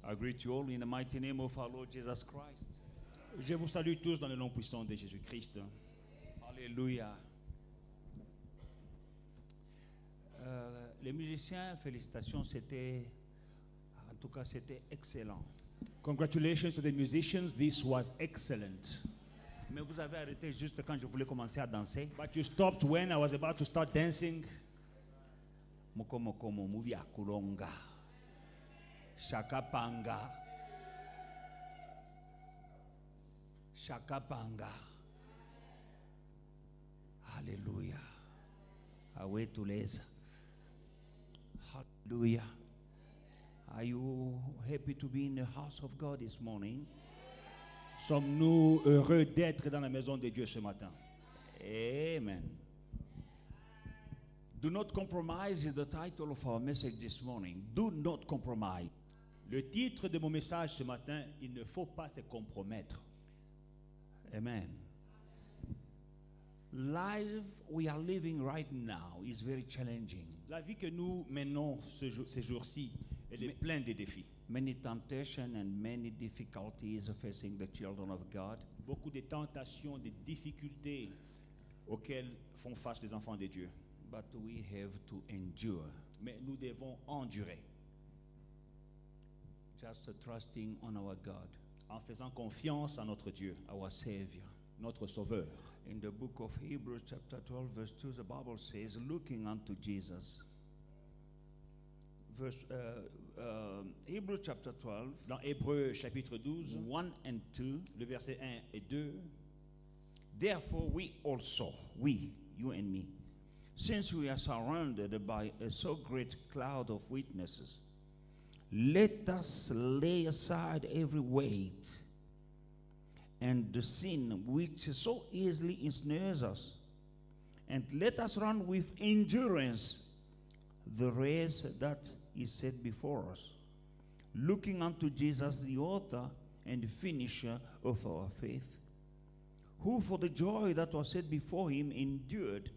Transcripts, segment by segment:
I greet you all in the mighty name of our Lord Jesus Christ. Je vous salue tous dans le nom puissant de Jésus-Christ. Alléluia. Les musiciens, félicitations, en tout cas, c'était excellent. Congratulations to the musicians. This was excellent. Mais vous avez arrêté juste quand je voulais commencer à danser. But you stopped when I was about to start dancing. Moko moko mubi akulonga. Shakapanga. Shakapanga. Hallelujah. Awetuleza. Hallelujah. Are you happy to be in the house of God this morning? Sommes-nous heureux d'être dans la maison de Dieu ce matin? Amen. Do not compromise is the title of our message this morning. Do not compromise. Le titre de mon message ce matin, il ne faut pas se compromettre. Amen. Life we are living right now is very challenging. La vie que nous menons ces jours-ci, elle est pleine de défis. Many temptations and many difficulties facing the children of God. Beaucoup de tentations, de difficultés auxquelles font face les enfants de Dieu. But we have to endure. Mais nous devons endurer. Just trusting on our God. En faisant confiance à notre Dieu, our Savior. Notre Sauveur. In the book of Hebrews chapter 12 verse 2, the Bible says, looking unto Jesus. Hebrews chapter 12. Dans Hébreux chapitre 12, 1 and 2. Le verset 1 et 2. Therefore we also, you and me, since we are surrounded by a so great cloud of witnesses, let us lay aside every weight and the sin which so easily ensnares us, and let us run with endurance the race that is set before us, looking unto Jesus, the author and finisher of our faith, who for the joy that was set before him endured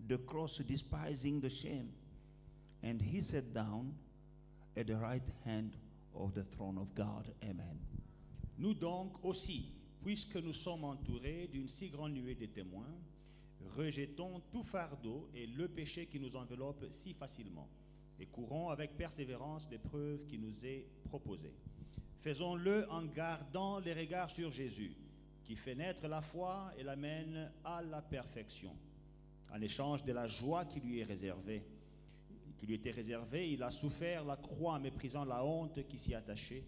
the cross, despising the shame, and he sat down at the right hand of the throne of God. Amen. Nous donc aussi, puisque nous sommes entourés d'une si grande nuée de témoins, rejetons tout fardeau et le péché qui nous enveloppe si facilement, et courons avec persévérance l'épreuve qui nous est proposée. Faisons-le en gardant les regards sur Jésus, qui fait naître la foi et l'amène à la perfection. En échange de la joie qui lui était réservée, il a souffert la croix, méprisant la honte qui s'y attachait,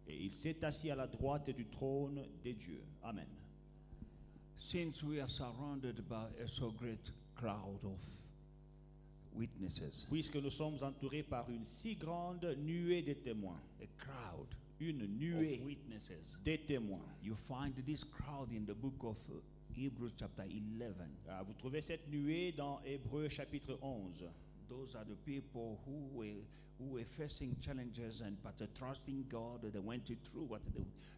et il s'est assis à la droite du trône de Dieu. Amen. Since we are surrounded by a so great crowd of witnesses, puisque nous sommes entourés par une si grande nuée de témoins, a crowd, une nuée of witnesses, de témoins, you find this crowd in the book of Hebrews chapter 11. Vous trouvez cette nuée dans Hébreux chapitre 11. Those are the people who were facing challenges but trusting God. They went through what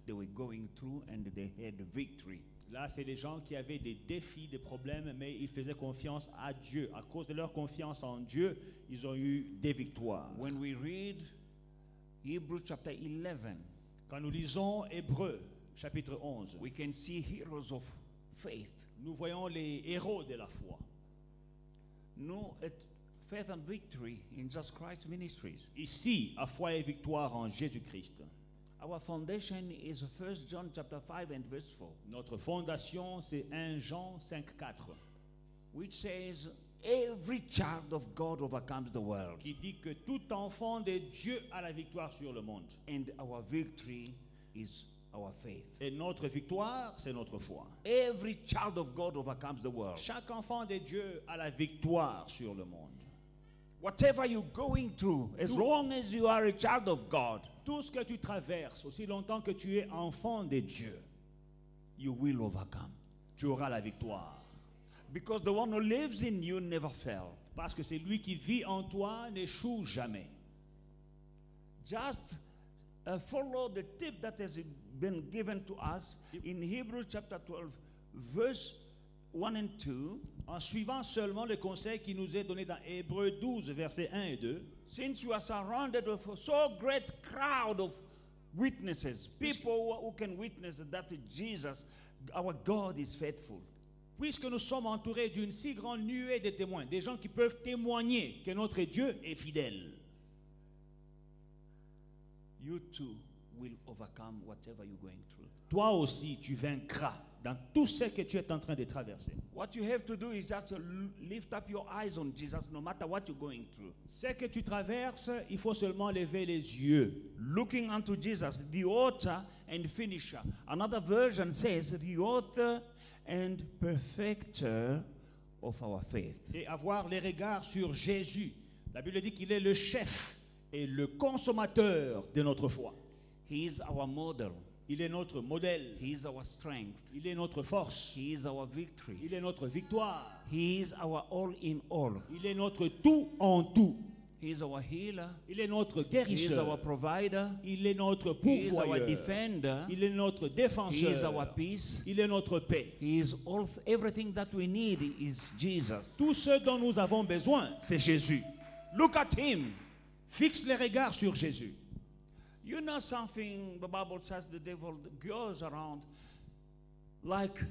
they were going through and they had victory. Là, c'est les gens qui avaient des défis, des problèmes, mais ils faisaient confiance à Dieu. À cause de leur confiance en Dieu, ils ont eu des victoires. When we read Hebrews chapter 11, quand nous lisons Hébreux chapitre 11, we can see heroes of faith. Nous voyons les héros de la foi. Faith and victory in Jesus Christ ministries. Ici, à foi et victoire en Jésus-Christ. Our foundation is 1 John chapter 5 and verse 4. Notre fondation, c'est 1 Jean 5:4, which says every child of God overcomes the world. Qui dit que tout enfant de Dieu a la victoire sur le monde. And our victory is our faith. Et notre victoire, c'est notre foi. Every child of God overcomes the world. Chaque enfant de Dieu a la victoire sur le monde. Whatever you're going through, as long as you are a child of God, tout ce que tu traverses, aussi longtemps que tu es enfant de Dieu, you will overcome. Tu auras la victoire. Because the one who lives in you never fails. Parce que c'est lui qui vit en toi n'échoue jamais. Just follow the tip that has been given to us in Hebrews chapter 12, verse 1 and 2. En suivant seulement le conseil qui nous est donné dans Hébreux 12, versets 1 et 2. Since you are surrounded with a so great crowd of witnesses, people who can witness that Jesus, our God, is faithful. Puisque nous sommes entourés d'une si grande nuée de témoins, des gens qui peuvent témoigner que notre Dieu est fidèle, You too will overcome whatever you're going through. toi aussi tu vaincras dans tout ce que tu es en train de traverser. What you have to do is just to lift up your eyes on Jesus no matter what you're going through. Ce que tu traverses, il faut seulement lever les yeux. Looking unto Jesus, the author and finisher. Another version says, the author and perfecter of our faith. Et avoir les regards sur Jésus. La Bible dit qu'il est le chef et le consommateur de notre foi. He is our model. Il est notre modèle. He is our strength. Il est notre force. He is our victory. Il est notre victoire. He is our all in all. Il est notre tout en tout. He is our healer. Il est notre He is our guérisseur. provider. Il est notre He is our pourvoyeur. defender. Il est notre He is défenseur. our peace. Il est notre paix. He is all, everything that we need is Jesus. Tout ce dont nous avons besoin, c'est Jésus. Look at him. Fixe les regards sur Jésus. You know something, the Bible says the devil goes around like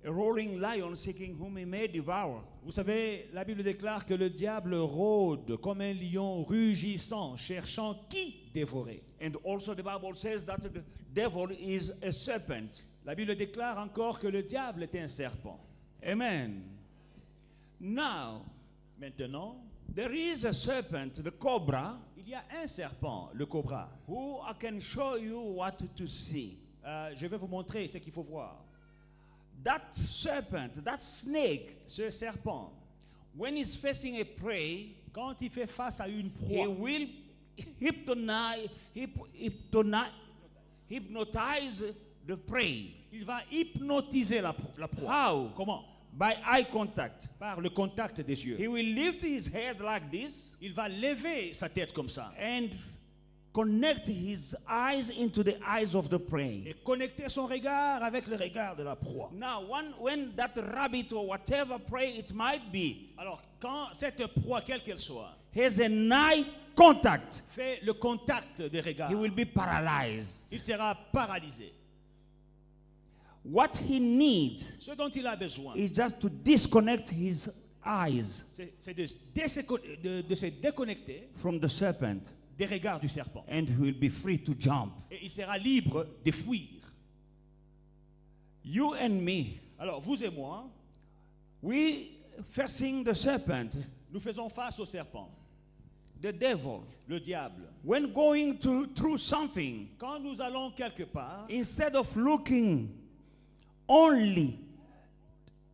a roaring lion seeking whom he may devour. Vous savez, la Bible déclare que le diable rôde comme un lion rugissant, cherchant qui dévorer. And also the Bible says that the devil is a serpent. La Bible déclare encore que le diable est un serpent. Amen. Now, Maintenant, there is a serpent, the cobra, il y a un serpent, le cobra. who I can show you what to see. Je vais vous montrer ce qu'il faut voir. That serpent, that snake, Ce serpent, when he's facing a prey, quand il fait face à une he proie, will hypnotize the prey. il va hypnotiser la proie. How? Comment? By eye contact. Par le contact des yeux. He will lift his head like this Il va lever sa tête comme ça and connect his eyes into the eyes of the prey. et connecter son regard avec le regard de la proie. Now, when that rabbit or whatever prey it might be Alors, quand cette proie, quelle qu'elle soit, has an eye contact, fait le contact des regards, he will be paralyzed. il sera paralysé. What he needs Ce dont il a besoin, is just to disconnect his eyes c'est de se déconnecter from the serpent, des regards du serpent. and he will be free to jump. Et il sera libre de fuir. You and me, Alors, vous et moi, we facing the serpent, nous faisons face au serpent, the devil. le diable. When going through something, Quand nous allons quelque part, instead of looking only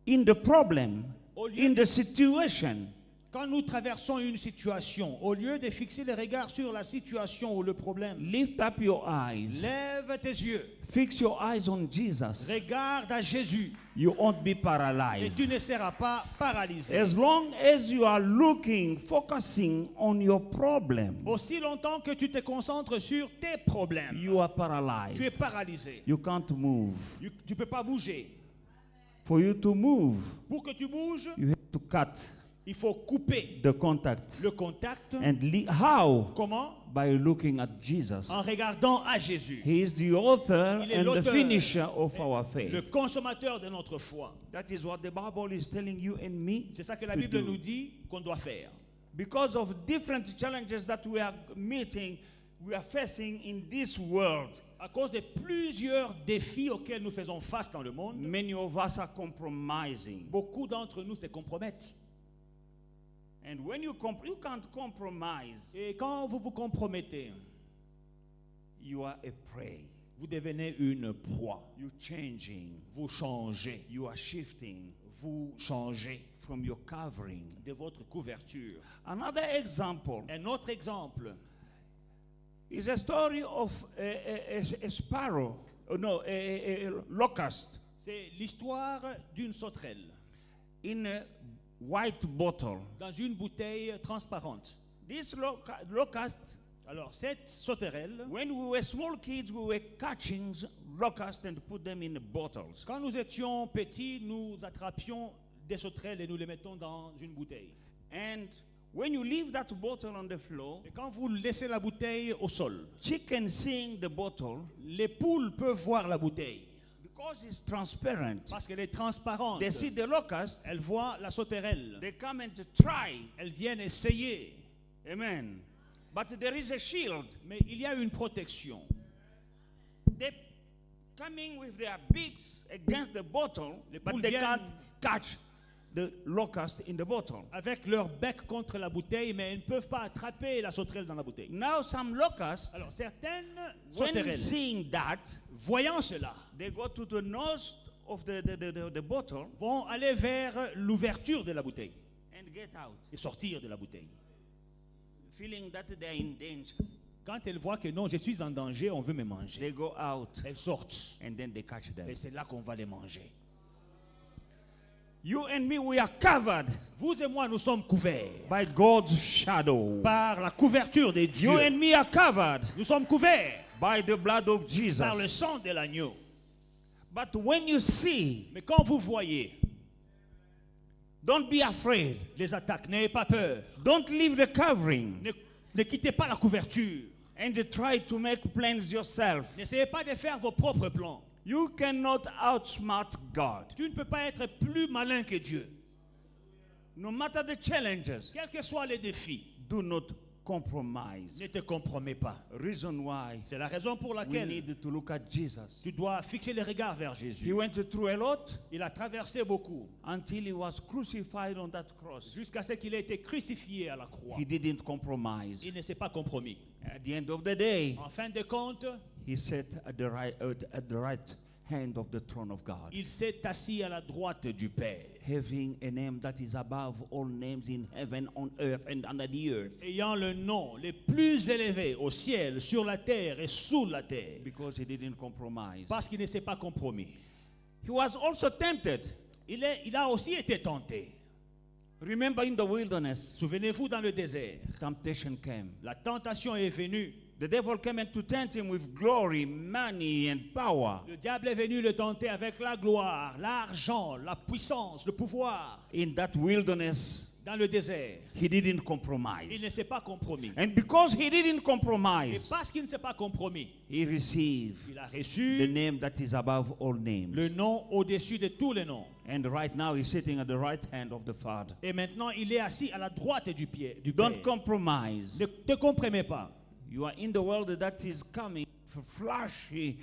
in the problem, Au lieu in the situation, quand nous traversons une situation, au lieu de fixer les regards sur la situation ou le problème, lift up your eyes. lève tes yeux, Fix your eyes on Jesus. regarde à Jésus You won't be et paralyzed. tu ne seras pas paralysé. As long as you are looking, focusing on your problem, Aussi longtemps que tu te concentres sur tes problèmes, you are tu es paralyzed. paralysé. You can't move. Tu ne peux pas bouger. For you to move, Pour que tu bouges, you have to cut il faut couper the contact. le contact. And how? Comment? By looking at Jesus. En regardant à Jésus, He is the author Il est and the l'auteur finisher of our le faith. consommateur de notre foi. That is what the Bible is telling you and me. C'est ça que la to Bible do. nous dit qu'on doit faire. Because of different challenges that we are meeting, we are facing in this world, À cause de plusieurs défis auxquels nous faisons face dans le monde, many of us are compromising. beaucoup d'entre nous se compromettent. And when you can't compromise, Et quand vous vous compromettez, you are a prey. vous devenez une proie. You're changing. Vous changez. You are shifting Vous changez from your covering. de votre couverture. Another example Un autre exemple, is a story of a sparrow, a locust c'est l'histoire d'une sauterelle in a white bottle. dans une bouteille transparente. This locust, Alors, cette sauterelle, when we were small kids, we were catching locusts and put them in bottles. quand nous étions petits, nous attrapions des sauterelles et nous les mettons dans une bouteille. And when you leave that bottle on the floor, Et quand vous laissez la bouteille au sol, chicken seeing the bottle, les poules peuvent voir la bouteille because it's transparent, parce qu'elle est transparente. they see the locust, Elles voient la sauterelle. they come and try. Elles viennent essayer. Amen. But there is a shield. Mais il y a une protection. They coming with their beaks against the bottle, Les but poules they viennent can't catch the locust in the bottle. avec leur bec contre la bouteille, mais elles ne peuvent pas attraper la sauterelle dans la bouteille. Now some locusts, Alors certaines when sauterelles, seeing that, voyant cela, they go to the nose of the bottle vont aller vers l'ouverture de la bouteille and get out, et sortir de la bouteille. feeling that they are in danger. Quand elles voient que non, je suis en danger, on veut me manger. They go out Elles sortent. and then they catch them. Et c'est là qu'on va les manger. You and me, we are covered Vous et moi, nous sommes couverts by God's shadow. par la couverture des You dieux. and me are covered Nous sommes couverts by the blood of par le Jesus. sang de l'agneau. But when you see, Mais quand vous voyez don't be afraid. les attaques, n'ayez pas peur. Don't leave the covering Ne quittez pas la couverture. and try to make plans yourself. N'essayez pas de faire vos propres plans. You cannot outsmart God. Tu ne peux pas être plus malin que Dieu. No matter the challenges, Quels que soient les défis, do not compromise. ne te compromets pas. Reason why C'est la raison pour we laquelle need to look at Jesus. tu dois fixer les regards vers He Jésus. went through a lot Il a traversé beaucoup until he was crucified on that cross. jusqu'à ce qu'il ait été crucifié à la croix. He didn't compromise. Il ne s'est pas compromis. At the end of the day, En fin de compte, he sat at the right hand of the throne of God, il s'est assis à la droite du Père, having a name that is above all names in heaven, on earth, and under the earth, ayant le nom le plus élevé au ciel, sur la terre et sous la terre, because he didn't compromise. parce qu'il ne s'est pas compromis. He was also tempted. Il a aussi été tenté. Remember in the wilderness, Souvenez-vous, dans le désert, temptation came. la tentation est venue. The devil came in to tempt him with glory, money, and power. Le diable est venu le tenter avec la gloire, l'argent, la puissance, le pouvoir. In that wilderness, Dans le désert, he didn't il ne compromise. s'est pas compromis. And because he didn't Et compromise, parce qu'il ne s'est pas compromis, he received il a the reçu name that is above all names. le nom au-dessus de tous les noms. And right now he's sitting at the right hand of the Father. Et maintenant, il est assis à la droite du Père. Don't compromise. Ne te compromets pas. You are in the world that is coming for flashy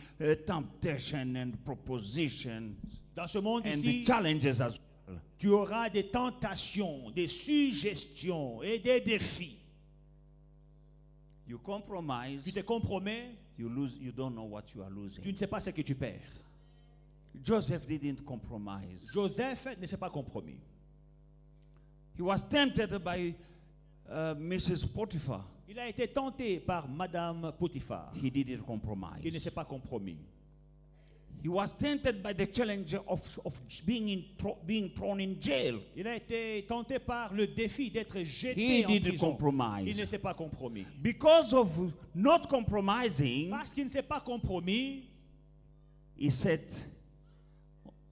temptation and propositions Dans ce monde and the ici, challenges as well. tu auras des tentations, des suggestions et des défis. You compromise, Tu te compromets, you lose, you don't know what you are tu losing. ne sais pas ce que tu perds. Joseph didn't compromise. Joseph ne s'est pas compromis. He was tempted by Mrs. Potiphar. Il a été tenté par Madame Potiphar. He didn't Il ne compromise. s'est pas compromis. He was tempted by the challenge of being thrown in jail. Il a été tenté par le défi d'être He jeté en didn't prison. Il ne compromise. s'est pas compromis. Because of not compromising, Parce qu'il ne s'est pas compromis, he sat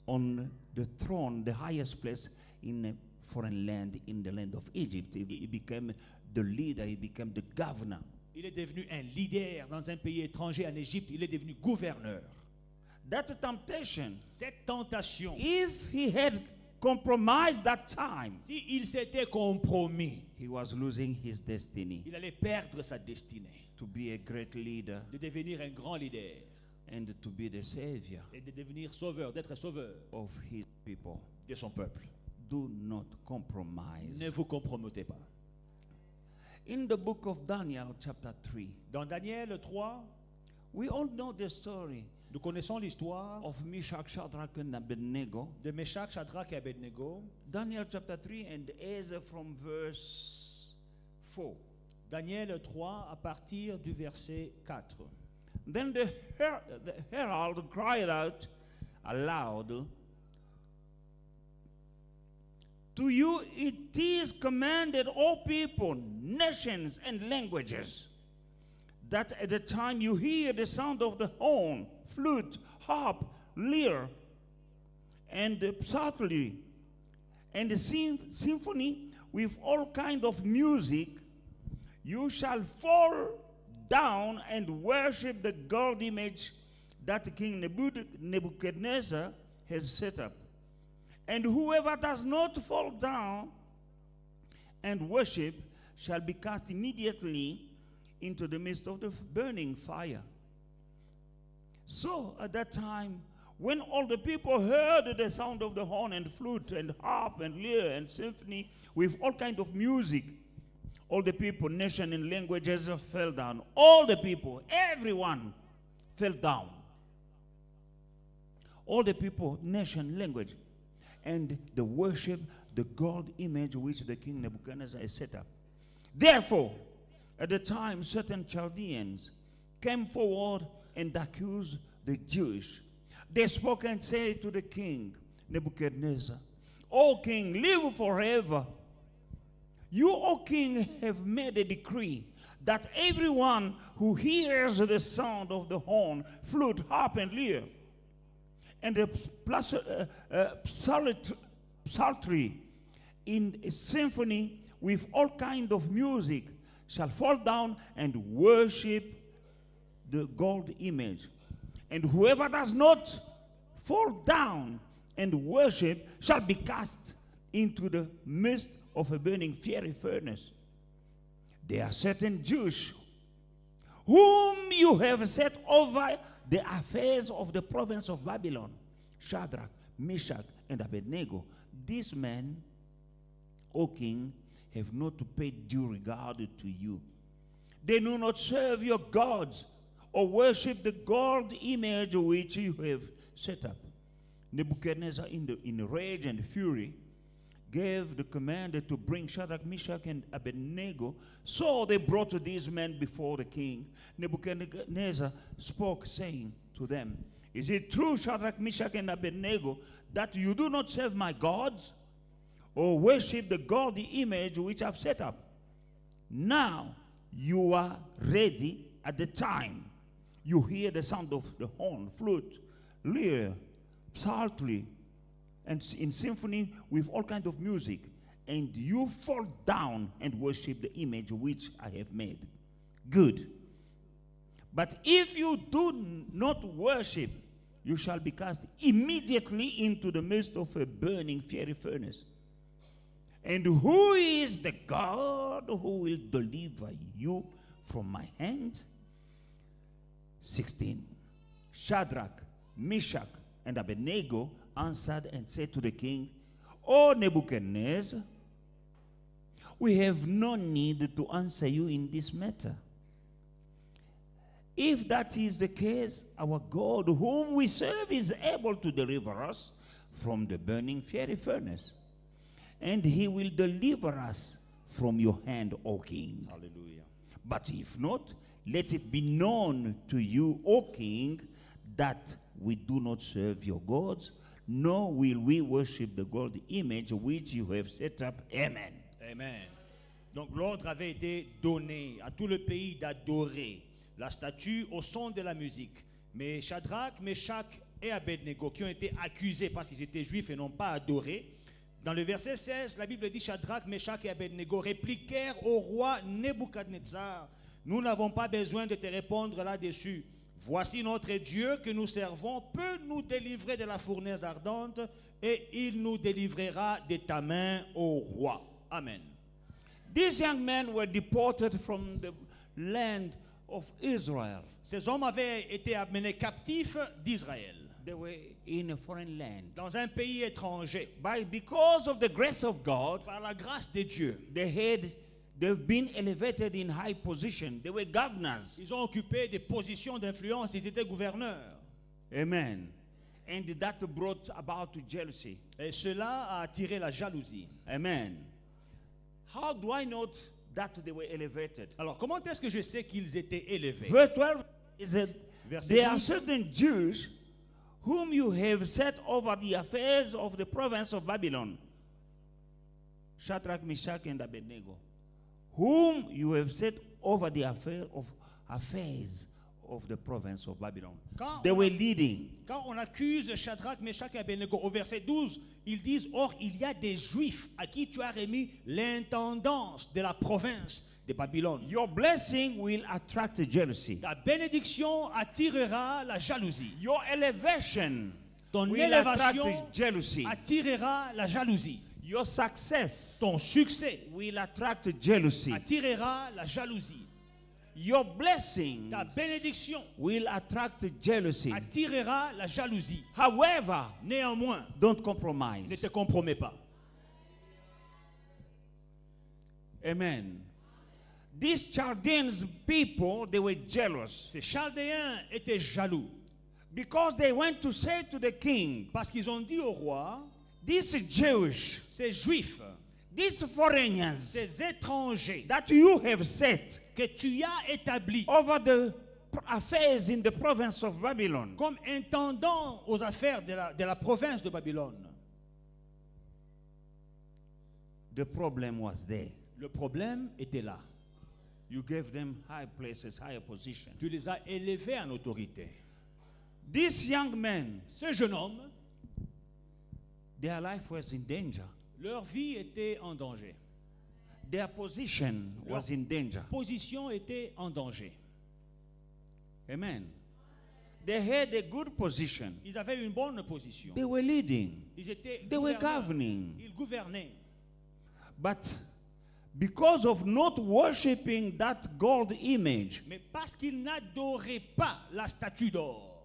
on the throne, the highest place in a foreign land, in the land of Egypt. He became the leader, he became the governor. il est devenu un leader dans un pays étranger en Égypte. Il est devenu gouverneur. That temptation, Cette tentation, if he had compromised that time, s'il s'était compromis, he was losing his destiny il allait perdre sa destinée to be a great leader de devenir un grand leader and to be the savior et de devenir sauveur, d'être sauveur of his people. de son peuple. Do not compromise. Ne vous compromettez pas. In the book of Daniel, chapter 3, Dans Daniel 3, we all know the story nous connaissons l'histoire of Meshach, Shadrach, and Abednego. de Meshach, Shadrach et Abednego. Daniel chapter 3 and Ezra from verse 4. Daniel 3 à partir du verset 4. Then the herald cried out aloud, "To you it is commanded, all people, nations, and languages, that at the time you hear the sound of the horn, flute, harp, lyre, and the psaltery, and the symphony, with all kind of music, you shall fall down and worship the gold image that King Nebuchadnezzar has set up. And whoever does not fall down and worship shall be cast immediately into the midst of the burning fire. So at that time, when all the people heard the sound of the horn and flute and harp and lyre and symphony with all kinds of music, all the people, nation and languages fell down. All the people, everyone fell down. All the people, nation, language, and they worship the gold image which the king Nebuchadnezzar has set up. Therefore, at the time, certain Chaldeans came forward and accused the Jews. They spoke and said to the king Nebuchadnezzar, O king, live forever. You, O king, have made a decree that everyone who hears the sound of the horn, flute, harp, and lyre, and the psaltery in a symphony with all kind of music shall fall down and worship the gold image. And whoever does not fall down and worship shall be cast into the midst of a burning fiery furnace. There are certain Jews whom you have set over the affairs of the province of Babylon, Shadrach, Meshach, and Abednego. These men, O king, have not paid due regard to you. They do not serve your gods or worship the gold image which you have set up. Nebuchadnezzar, in rage and fury, gave the command to bring Shadrach, Meshach, and Abednego. So they brought these men before the king. Nebuchadnezzar spoke, saying to them, Is it true, Shadrach, Meshach, and Abednego, that you do not serve my gods or worship the gold image which I've set up? Now you are ready at the time you hear the sound of the horn, flute, lyre, psaltery, and in symphony with all kinds of music, and you fall down and worship the image which I have made. Good. But if you do not worship, you shall be cast immediately into the midst of a burning fiery furnace. And who is the God who will deliver you from my hand? 16. Shadrach, Meshach, and Abednego answered and said to the king, O Nebuchadnezzar, we have no need to answer you in this matter. If that is the case, our God, whom we serve, is able to deliver us from the burning fiery furnace, and he will deliver us from your hand, O king. Hallelujah. But if not, let it be known to you, O king, that we do not serve your gods, nor will we worship the gold image which you have set up. Amen. Amen. Donc l'ordre avait été donné à tout le pays d'adorer la statue au son de la musique. Mais Shadrach, Meshach et Abednego, qui ont été accusés parce qu'ils étaient juifs et n'ont pas adoré, dans le verset 16, la Bible dit Shadrach, Meshach et Abednego répliquèrent au roi Nebuchadnezzar, nous n'avons pas besoin de te répondre là-dessus. Voici notre Dieu que nous servons peut nous délivrer de la fournaise ardente et il nous délivrera de ta main, ô roi. Amen. These young men were deported from the land of Israel. Ces hommes avaient été amenés captifs d'Israël. They were in a foreign land. Dans un pays étranger. Because of the grace of God, Par la grâce de Dieu, they've been elevated in high position. They were governors. ils ont occupé des positions d'influence, ils étaient gouverneurs. Amen. And that brought about jealousy. Et cela a attiré la jalousie. Amen. How do I know that they were elevated? Alors, comment est-ce que je sais qu'ils étaient élevés? Verse 12 is that Verset there are 12. certain Jews whom you have set over the affairs of the province of Babylon. Shadrach, Meshach, and Abednego. Whom you have set over the affairs of the province of Babylon. Quand They were leading. Quand on accuse Shadrach, Meshach et Abednego, au verset 12, ils disent, or il y a des Juifs à qui tu as remis l'intendance de la province de Babylone. Your blessing will attract jealousy. Ta bénédiction attirera la jalousie. Your elevation Ton will attract élévation jealousy. attirera la jalousie. Your success Ton succès will attract jealousy. attirera la jalousie. Your blessing Ta bénédiction will attract jealousy. attirera la jalousie. However, Néanmoins, don't ne compromise. te compromets pas. Amen. These Chaldeans people, they were jealous Ces Chaldéens étaient jaloux because they went to say to the king, parce qu'ils ont dit au roi, these Jewish, ces Juifs, these foreigners ces étrangers that you have set que tu as établis over the affairs in the province of Babylon, comme intendant aux affaires de la province de Babylone. the problem was there. Le problème était là. You gave them high places, higher position. Tu les as élevés en autorité. These young men, Ce jeune homme, their life was in danger. leur vie était en danger. Their position was in danger. Position était en danger. Amen. They had a good position. Ils avaient une bonne position. They were leading. Ils étaient They were gouverneurs. governing. Ils gouvernaient. But because of not worshiping that gold image, Mais parce qu'ils n'adoraient pas la statue d'or,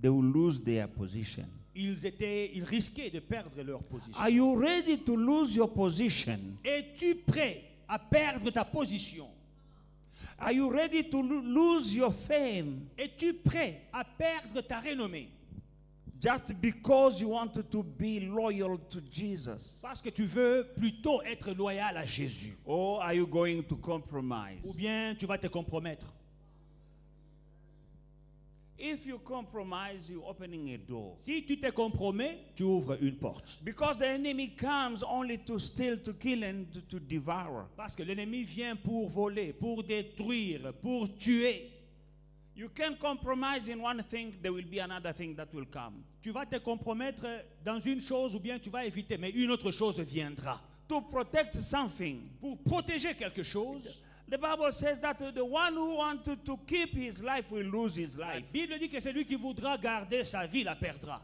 they will lose their position. ils risquaient de perdre leur position. Are you ready to lose your position? Es-tu prêt à perdre ta position? Are you ready to lose your fame Es-tu prêt à perdre ta renommée? just because you wanted to be loyal to Jesus? Parce que tu veux plutôt être loyal à Jésus. Or are you going to compromise? Ou bien tu vas te compromettre. If you compromise, you're opening a door. Si tu te compromets, tu ouvres une porte. Because the enemy comes only to steal, to kill, and to devour. Parce que l'ennemi vient pour voler, pour détruire, pour tuer. You can compromise in one thing, there will be another thing that will come. Tu vas te compromettre dans une chose ou bien tu vas éviter, mais une autre chose viendra. To protect something, Pour protéger quelque chose, the Bible says that the one who wanted to keep his life will lose his la life. Bible dit que celui qui voudra garder sa vie la perdra.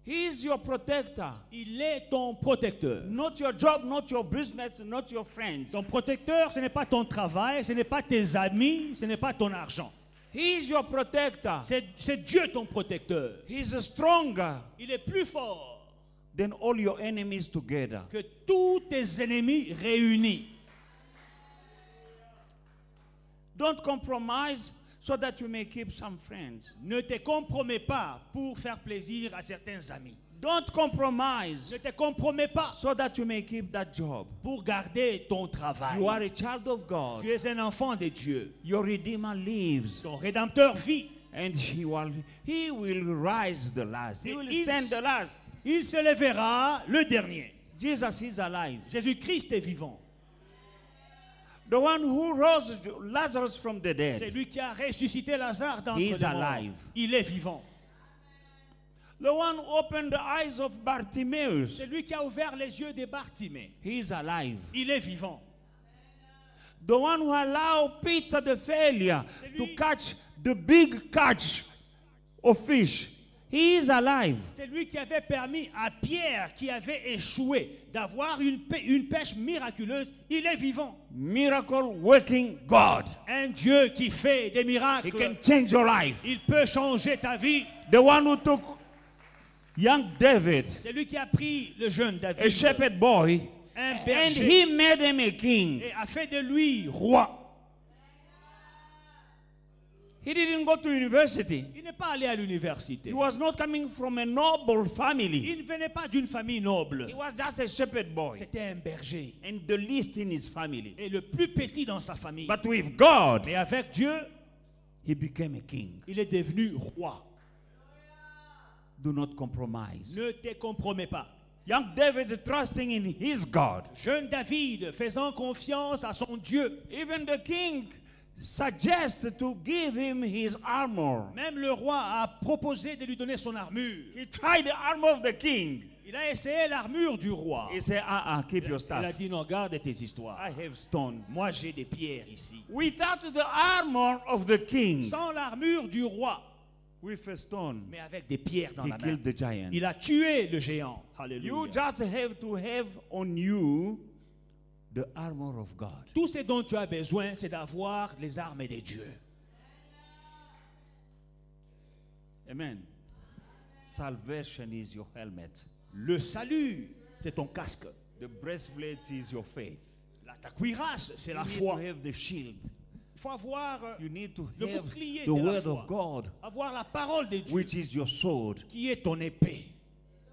He is your protector. Il est ton protecteur. Not your job, not your business, not your friends. Ton protecteur, ce n'est pas ton travail, ce n'est pas tes amis, ce n'est pas ton argent. He is your protector. C'est Dieu ton protecteur. He is stronger Il est plus fort than all your enemies together. que tous tes ennemis réunis. Don't compromise so that you may keep some friends. Ne te compromets pas pour faire plaisir à certains amis. Don't compromise Ne te compromets pas so that you may keep that job. pour garder ton travail. You are a child of God. Tu es un enfant de Dieu. Your Redeemer lives, Ton Rédempteur vit. and he will rise the last. He Et will il- stand the last. Il se lèvera le dernier. Jesus is alive. Jésus-Christ est vivant. The one who rose Lazarus from the C'est dead. lui qui a ressuscité Lazare d'entre He les is morts. alive. Il est vivant. The one who opened the eyes of Bartimaeus. C'est lui qui a ouvert les yeux de Bartimée. He is alive. Il est vivant. The one who allowed Peter the failure C'est to lui- catch the big catch of fish. He is alive. C'est lui qui avait permis à Pierre, qui avait échoué, d'avoir une pêche miraculeuse. Il est vivant. Miracle working God. Un Dieu qui fait des He miracles. can change your life. Il peut changer ta vie. The one who took young David, C'est lui qui a pris le jeune David, a shepherd boy, un and berger, he made him a king. et a fait de lui roi. He didn't go to university. Il n'est pas allé à l'université. He was not coming from a noble family. Il ne venait pas d'une famille noble. He was just a shepherd boy C'était un berger. and the least in his family. Et le plus petit dans sa famille. But with God, Mais avec Dieu, he became a king. il est devenu roi. Do not compromise. Ne te compromets pas. Young David trusting in his God. Jeune David faisant confiance à son Dieu. Even the king suggests to give him his armor. Même le roi a proposé de lui donner son armure. He tried the armor of the king. Il a essayé l'armure du roi. He said, keep your Il a staff. dit non, garde tes histoires. I have stones. Moi j'ai des pierres ici. Without the armor of the king, Sans l'armure du roi, with a stone, mais avec des pierres dans he la main. killed the giant. Il a tué le géant. You Alléluia. just have to have on you the armor of God. Tout ce dont tu as besoin, c'est d'avoir les armes de Dieu. Amen. Salvation is your helmet. Le salut, c'est ton casque. The breastplate is your faith. Ta cuirasse, c'est la You need foi. to have the shield. Il faut avoir You need to le have bouclier the de la word foi. of God, Avoir la parole de Dieu, which is your sword. qui est ton épée.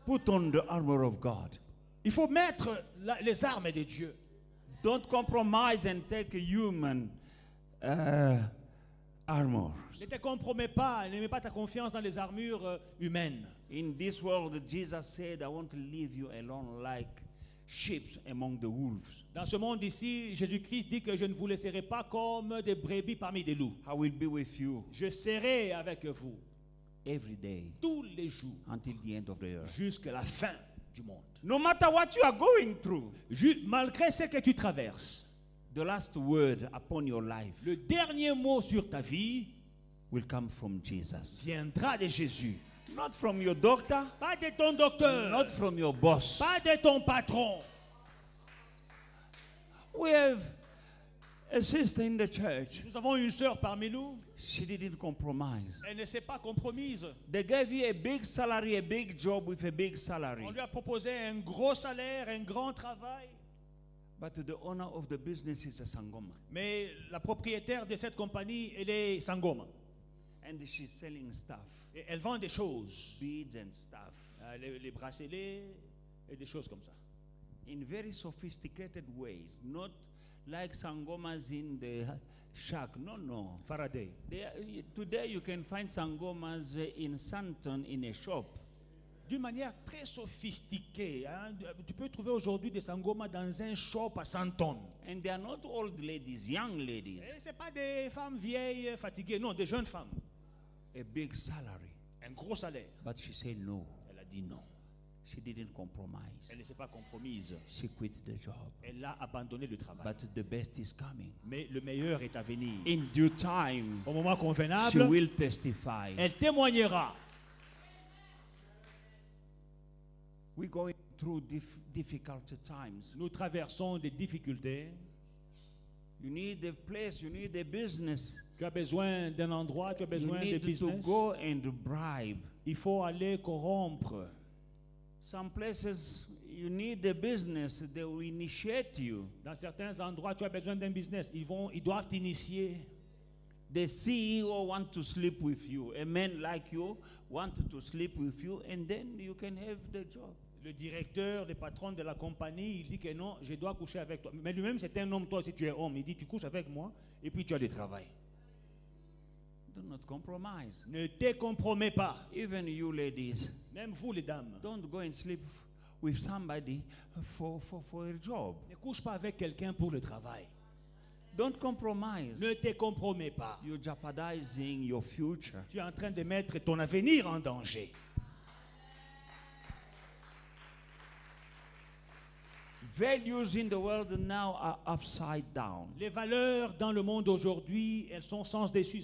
Put on the armor of God. Il faut mettre les armes de Dieu. Don't compromise and take a human armor. Ne te compromets pas, ne mets pas ta confiance dans les armures humaines. In this world, Jesus said, I want to leave you alone like sheep among the wolves. Dans ce monde ici, Jésus-Christ dit que je ne vous laisserai pas comme des brebis parmi des loups. I will be with you Je serai avec vous every day tous les jours until the end of the earth. jusqu'à la fin du monde. No matter what you are going through, Malgré ce que tu traverses, the last word upon your life le dernier mot sur ta vie will come from Jesus. viendra de Jésus. Not from your doctor, Pas de ton docteur, not from your boss. pas de ton patron. We have a sister in the church. Nous avons une sœur parmi nous, She didn't compromise. elle ne s'est pas compromise. They gave you a big salary, a big job with a big On salary. lui a proposé un gros salaire, un grand travail. But the owner of the business is a Sangoma. Mais la propriétaire de cette compagnie, elle est Sangoma. And she's selling stuff, Et elle vend des choses, beads and stuff, les bracelets et des choses comme ça. in very sophisticated ways. Not like Sangomas in the shack. No, no. Faraday. Today you can find Sangomas in Santon in a shop. D'une manière très sophistiquée. Hein. Tu peux trouver aujourd'hui des Sangoma dans un shop à 100 tonnes. And they are not old ladies, young ladies. Et ce n'est pas des femmes vieilles, fatiguées, non, des jeunes femmes. A big salary. Un gros salaire. But she said no. Elle a dit non. She didn't compromise. Elle ne s'est pas compromise. She quit the job. Elle a abandonné le travail. But the best is coming. Mais le meilleur est à venir. In due time, Au moment she convenable, will testify. elle témoignera. We're going through difficult times. Nous traversons des difficultés. You need a place, you need a business. Tu as besoin d'un endroit, tu as You besoin de need to business. go and bribe. Il faut aller corrompre. Some places you need a business, they will initiate you. Dans certains endroits, tu as besoin d'un business. Ils doivent t'initier. The CEO want to sleep with you. A man like you want to sleep with you, and then you can have the job. Le directeur, le patron de la compagnie, il dit que non, je dois coucher avec toi. Mais lui-même, c'est un homme, toi aussi tu es homme. Il dit, tu couches avec moi, et puis tu as du travail. Do not compromise. Ne te compromets pas. Even you ladies, Même vous, les dames. don't go and sleep with somebody for a job. Ne couche pas avec quelqu'un pour le travail. Don't compromise. Ne te compromets pas. You're jeopardizing your future. Tu es en train de mettre ton avenir en danger. Values in the world now are upside down. Les valeurs dans le monde aujourd'hui, elles sont sens dessus,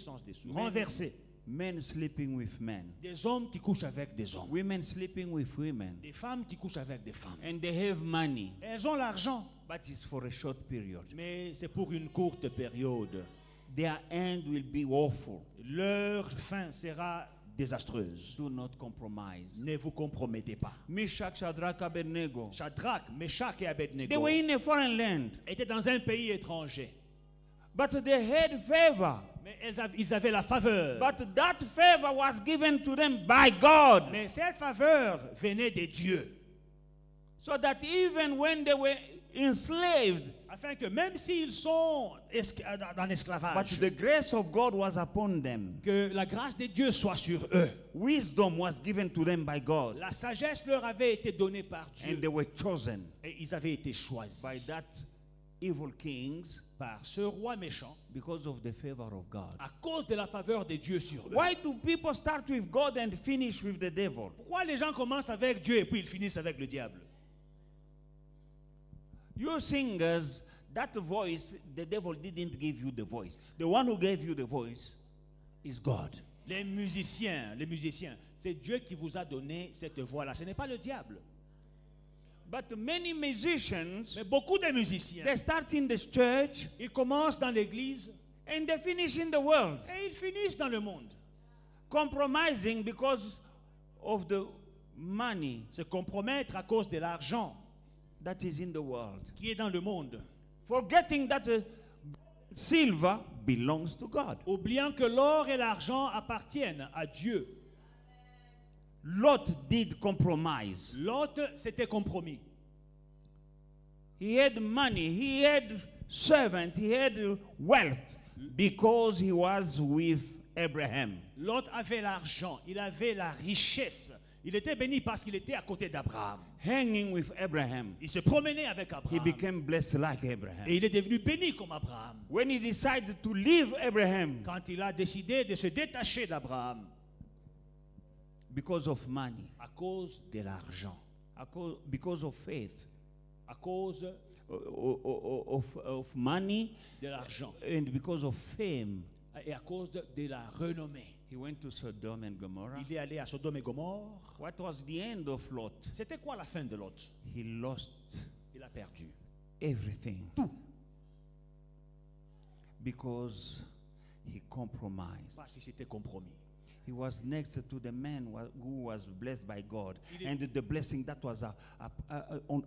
renversées. Men sleeping with men. Des hommes qui couchent avec des hommes. Women sleeping with women. Des femmes qui couchent avec des femmes. And they have money. Elles ont l'argent, But it's for a short period. mais c'est pour une courte période. Their end will be awful. Leur fin sera désastreuse. Do not compromise. Ne vous compromettez pas. Meshach, Shadrach, Abednego. Shadrach, Meshach et They Abednego were in a foreign land. étaient dans un pays étranger. But they had favor. Mais ils avaient la faveur. But that favor was given to them by God. Mais cette faveur venait de Dieu. So that even when they were enslaved, afin que même s'ils sont dans but l'esclavage, the grace of God was upon them. que la grâce de Dieu soit sur eux. Wisdom was given to them by God, La sagesse leur avait été donnée par Dieu and they were chosen et ils avaient été choisis by that evil kings par ce roi méchant because of the favor of God. à cause de la faveur de Dieu sur eux. Why do people start with God and finish with the devil? Pourquoi les gens commencent avec Dieu et puis ils finissent avec le diable? You singers, that voice, the devil didn't give you the voice. The one who gave you the voice is God. Les musiciens, c'est Dieu qui vous a donné cette voix-là. Ce n'est pas le diable. But many musicians, Mais beaucoup de musiciens, they start in this church ils commencent dans l'église and they finish in the world, et ils finissent dans le monde. compromising because of the money Se compromettre à cause de l'argent that is in the world, qui est dans le monde. forgetting that silver belongs to God. Oubliant que l'or et l'argent appartiennent à Dieu. Lot did compromise. Lot s'était compromis. He had money, he had servant, he had wealth because he was with Abraham. Lot avait l'argent, il avait la richesse. Il était béni parce qu'il était à côté d'Abraham. Hanging with Abraham, Il se promenait avec he Abraham. became blessed like Abraham. Et il est devenu béni comme Abraham. When he decided to leave Abraham Quand il a décidé de se détacher d'Abraham because of money, à cause de l'argent, because of faith, à cause of money, de l'argent and because of fame, et à cause de la renommée. he went to Sodom and Gomorrah. Il est allé à Sodome et Gomorre. What was the end of Lot? C'était quoi la fin de Lot? He lost Il a perdu everything. tout Because he compromised. parce qu'il s'était compromis. He was next to the man who was blessed by God. Il est- And the blessing that was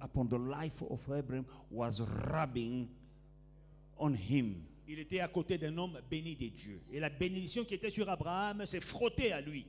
upon the life of Abraham was rubbing on him. Il était à côté d'un homme béni de Dieu. Et la bénédiction qui était sur Abraham s'est frottée à lui.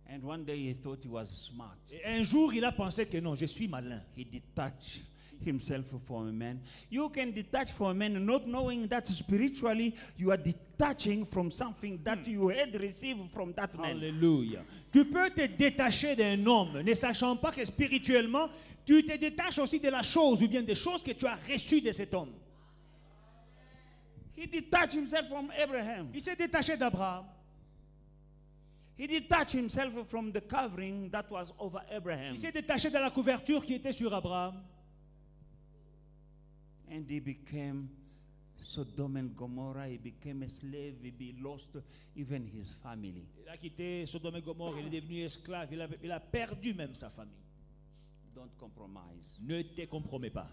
And one day he thought he was smart. Et un jour, il a pensé que non, je suis malin. He detached himself from a man. You can detach from a man not knowing that spiritually you are detaching from something that you had received from that man. Alléluia. Tu peux te détacher d'un homme, ne sachant pas que spirituellement, tu te détaches aussi de la chose ou bien des choses que tu as reçues de cet homme. He detached himself from Abraham. Il s'est détaché d'Abraham. He detached himself from the covering that was over Abraham. Il s'est détaché de la couverture qui était sur Abraham. And he became Sodom and Gomorrah. He became a slave. He lost even his family. Il a quitté Sodome et Gomorre, il est devenu esclave, il a perdu même sa famille. Don't compromise. Ne te compromets pas.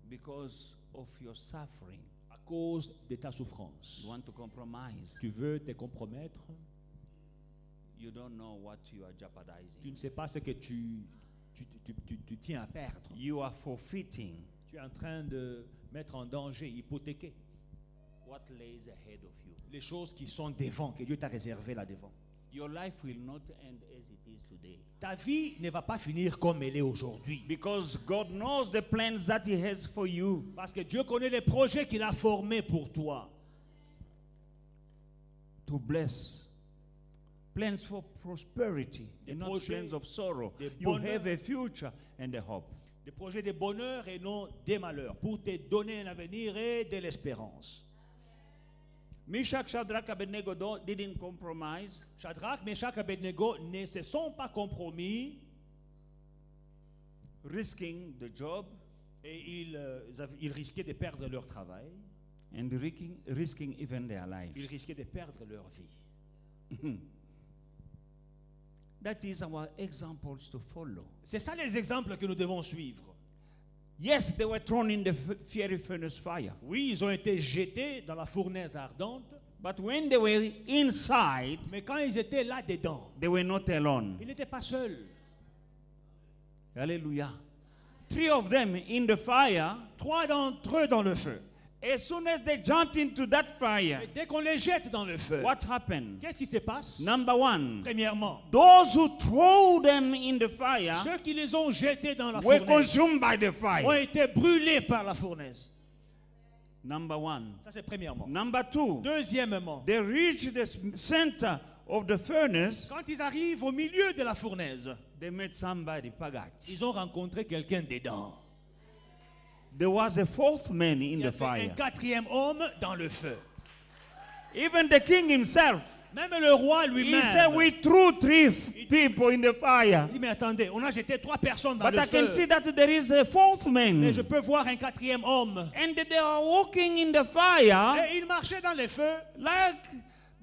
Because of your suffering, À cause de ta souffrance. you want to compromise. Tu veux te compromettre. You don't know what you are Tu jeopardizing. ne sais pas ce que tu tiens à perdre. You are forfeiting Tu es en train de mettre en danger, hypothéquer what lays ahead of you. les choses qui sont devant, que Dieu t'a réservé là devant. Your life will not end as it is today. Ta vie ne va pas finir comme elle est aujourd'hui. Because God knows the plans that He has for you. Parce que Dieu connaît les projets qu'il a formés pour toi. To bless. Plans for prosperity Des and not projets plans of sorrow. de You bonheur. have a future and a hope. Des projets de bonheur et non des malheurs. Pour te donner un avenir et de l'espérance. Meshach, Shadrach, Abednego didn't compromise. Shadrach, Meshach et Abednego ne se sont pas compromis Risking the job et ils risquaient de perdre leur travail. and risking even their life. Ils risquaient de perdre leur vie. That is our examples to follow. C'est ça les exemples que nous devons suivre. Yes, they were thrown in the fiery furnace fire. Oui, ils ont été jetés dans la fournaise ardente, But when they were inside, mais quand ils étaient là-dedans, they were not alone. ils n'étaient pas seuls. Hallelujah. 3 of them in the fire, 3 d'entre eux dans le feu. As soon as they jumped into that fire, Et dès qu'on les jette dans le feu, what happened? qu'est-ce qui se passe? Number one, Premièrement, those who throw them in the fire ceux qui les ont jetés dans la were fournaise consumed by the ont fire. été brûlés par la fournaise. Number one. Ça, c'est premièrement. Number two, Deuxièmement, they reached the center of the furnace. quand ils arrivent au milieu de la fournaise, They met somebody, Pagat. ils ont rencontré quelqu'un dedans. There was a fourth man in Il y the avait un fire. quatrième homme dans le feu. Even the king himself, Même le roi he lui-même. said, we threw three people in the fire. Il dit, mais attendez, on a jeté 3 personnes dans But le I can see feu. that there is a fourth man. Mais je peux voir un quatrième homme. And they are walking in the fire Et il marchait dans les feux like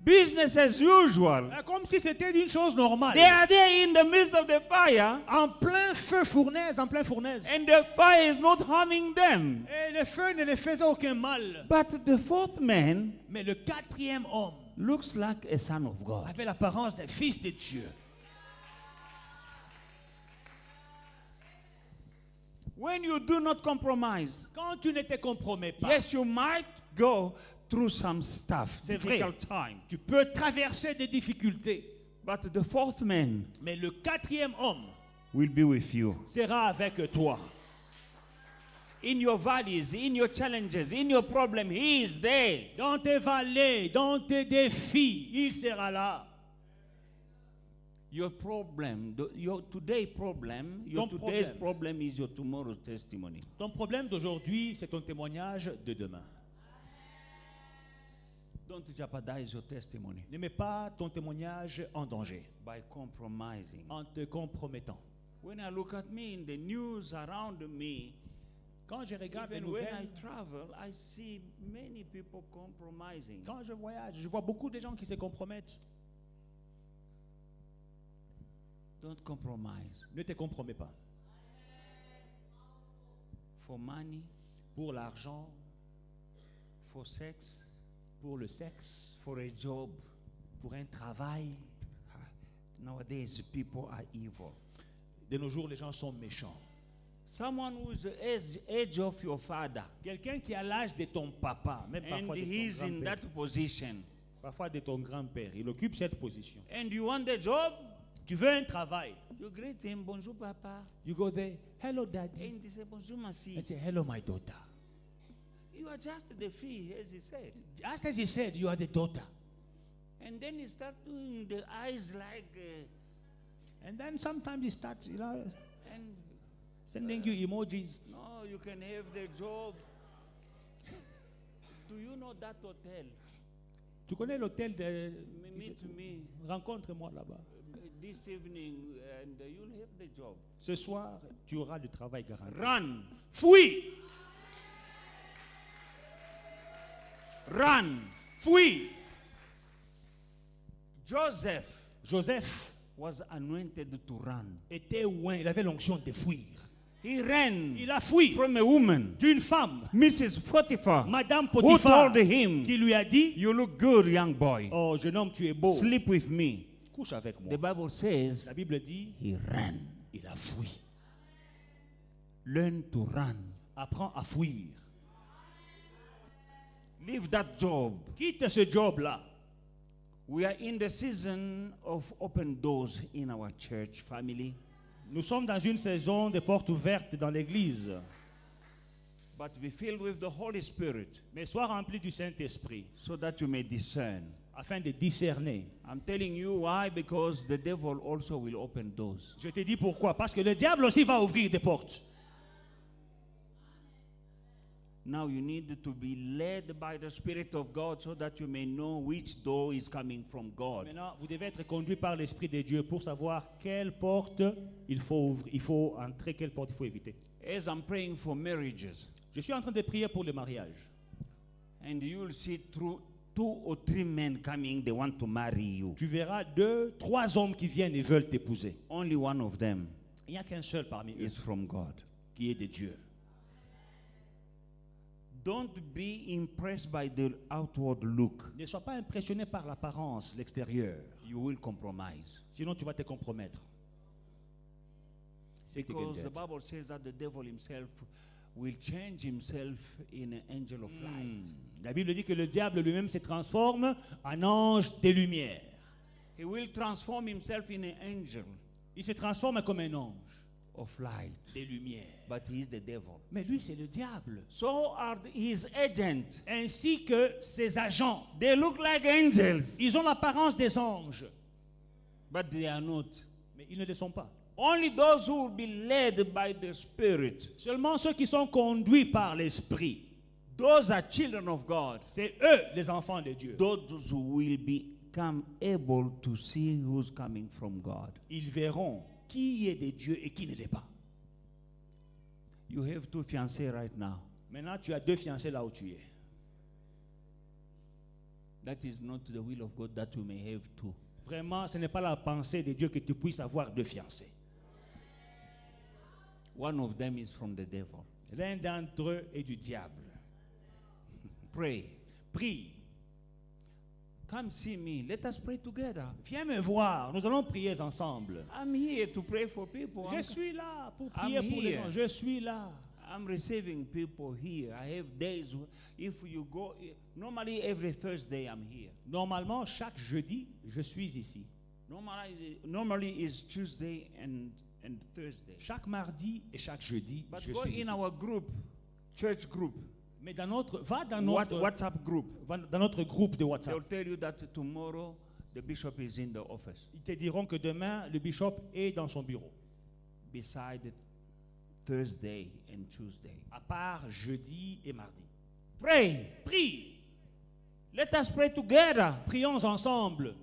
business as usual. comme si c'était une chose normale. They are there in the midst of the fire, En plein feu fournaise, en plein fournaise. and the fire is not harming them. Et le feu ne les faisait aucun mal. But the fourth man Mais le quatrième homme looks like a son of God. avait l'apparence d'un fils de Dieu. When you do not compromise, Quand tu ne te compromets pas, yes, you might go through some stuff, c'est vrai, difficult time. tu peux traverser des difficultés. But the fourth man Mais le quatrième homme will be with you. sera avec toi. In your valleys, in your challenges, in your problem, he is there. Dans tes vallées, dans tes défis, il sera là. Your problem, your today problem, your Ton today's problème. problem is your tomorrow's testimony. Ton problème d'aujourd'hui, c'est ton témoignage de demain. Don't jeopardize your testimony Ne mets pas ton témoignage en danger by compromising. en te compromettant. When I look at me in the news around me, Quand je regarde les even when I nouvelles, travel, I see many people compromising. quand je voyage, je vois beaucoup de gens qui se compromettent. Don't compromise Ne te compromets pas. for money, Pour l'argent, for sex, pour le sexe, for a job. pour un travail. Nowadays, people are evil. De nos jours, les gens sont méchants. Someone who is the age of your father, Quelqu'un qui a l'âge de ton papa, même and parfois de he's ton in grand-père, that position, parfois de ton grand-père, il occupe cette position. and you want the job, Tu veux un travail, you greet him, bonjour papa, you go there, hello daddy, and he say, bonjour ma fille. and say, hello my daughter. You are just the fee, as he said. Just as he said, you are the daughter. And then he start doing the eyes like, And then sometimes he starts, and sending you emojis. no, you can have the job. Do you know that hotel? Tu connais l'hôtel de... Meet me Rencontre-moi là-bas. this evening, and you'll have the job. Ce soir, tu auras du travail garanti. Run, Fuis! run. Fuis! Joseph was anointed to run. Était oint, il avait l'onction de fuir. He ran Il a fui from a woman, d'une femme, Mrs. Potiphar, Madame who Potiphar, told him, qui lui a dit, you look good, young boy. oh jeune homme, tu es beau, Sleep with me. couche avec moi. The Bible says La Bible dit, he ran. il a fui. Learn to run. Apprends à fuir. Leave that job. Quitte ce job-là. We are in the season of open doors in our church family. Nous sommes dans une saison de portes ouvertes dans l'église. But be filled with the Holy Spirit Mais sois rempli du Saint-Esprit so that you may discern. afin de discerner. I'm telling you why, because the devil also will open doors. Je te dis pourquoi. Parce que le diable aussi va ouvrir des portes. Now you need to be led by the Spirit of God so that you may know which door is coming from God. Maintenant, vous devez être conduit par l'Esprit de Dieu pour savoir quelle porte il faut ouvrir, il faut entrer, quelle porte il faut éviter. As I'm praying for marriages, Je suis en train de prier pour le mariage. and you'll see through 2 or 3 men coming, they want to marry you. Tu verras 2, 3 hommes qui viennent et veulent t'épouser. Only one of them Il n'y a qu'un seul parmi eux is from God. qui est de Dieu. Don't be impressed by the outward look. Ne sois pas impressionné par l'apparence, l'extérieur. You will compromise. Sinon, tu vas te compromettre. Because the Bible says that the devil himself will change himself in an angel of light. La Bible dit que le diable lui-même se transforme en ange des lumières. He will transform himself in an angel Il se transforme comme un ange of light. des lumières. But he is the devil. Mais lui, c'est le diable. So are his agents. Ainsi que ses agents. They look like angels, Ils ont l'apparence des anges, but they are not. mais ils ne le sont pas. Only those who will be led by the Spirit, Seulement ceux qui sont conduits par l'Esprit. those are children of God. C'est eux les enfants de Dieu. Those who will become able to see who's coming from God. Ils verront qui est de Dieu et qui ne l'est pas. You have two fiancés right now. Maintenant, tu as deux fiancés là où tu es. That is not the will of God that you may have two. Vraiment, ce n'est pas la pensée de Dieu que tu puisses avoir deux fiancés. One of them is from the devil. L'un d'entre eux est du diable. Pray. Prie. Come see me. Let us pray together. Viens me voir. Nous allons prier ensemble. I'm here to pray for people. Je suis là pour prier I'm pour les here. gens. Je suis là. I'm receiving people here. I have days. If you go, normally every Thursday I'm here. Normalement, chaque jeudi, je suis ici. Normally is Tuesday and Thursday. Chaque mardi et chaque jeudi, But je go suis in ici. our group, church group, Mais va dans notre, WhatsApp group. dans notre groupe de WhatsApp. They'll tell you that tomorrow the bishop is in the office. Ils te diront que demain, le bishop est dans son bureau. Beside Thursday and Tuesday. À part jeudi et mardi. Pray. Prie. Let us pray together. Prions ensemble.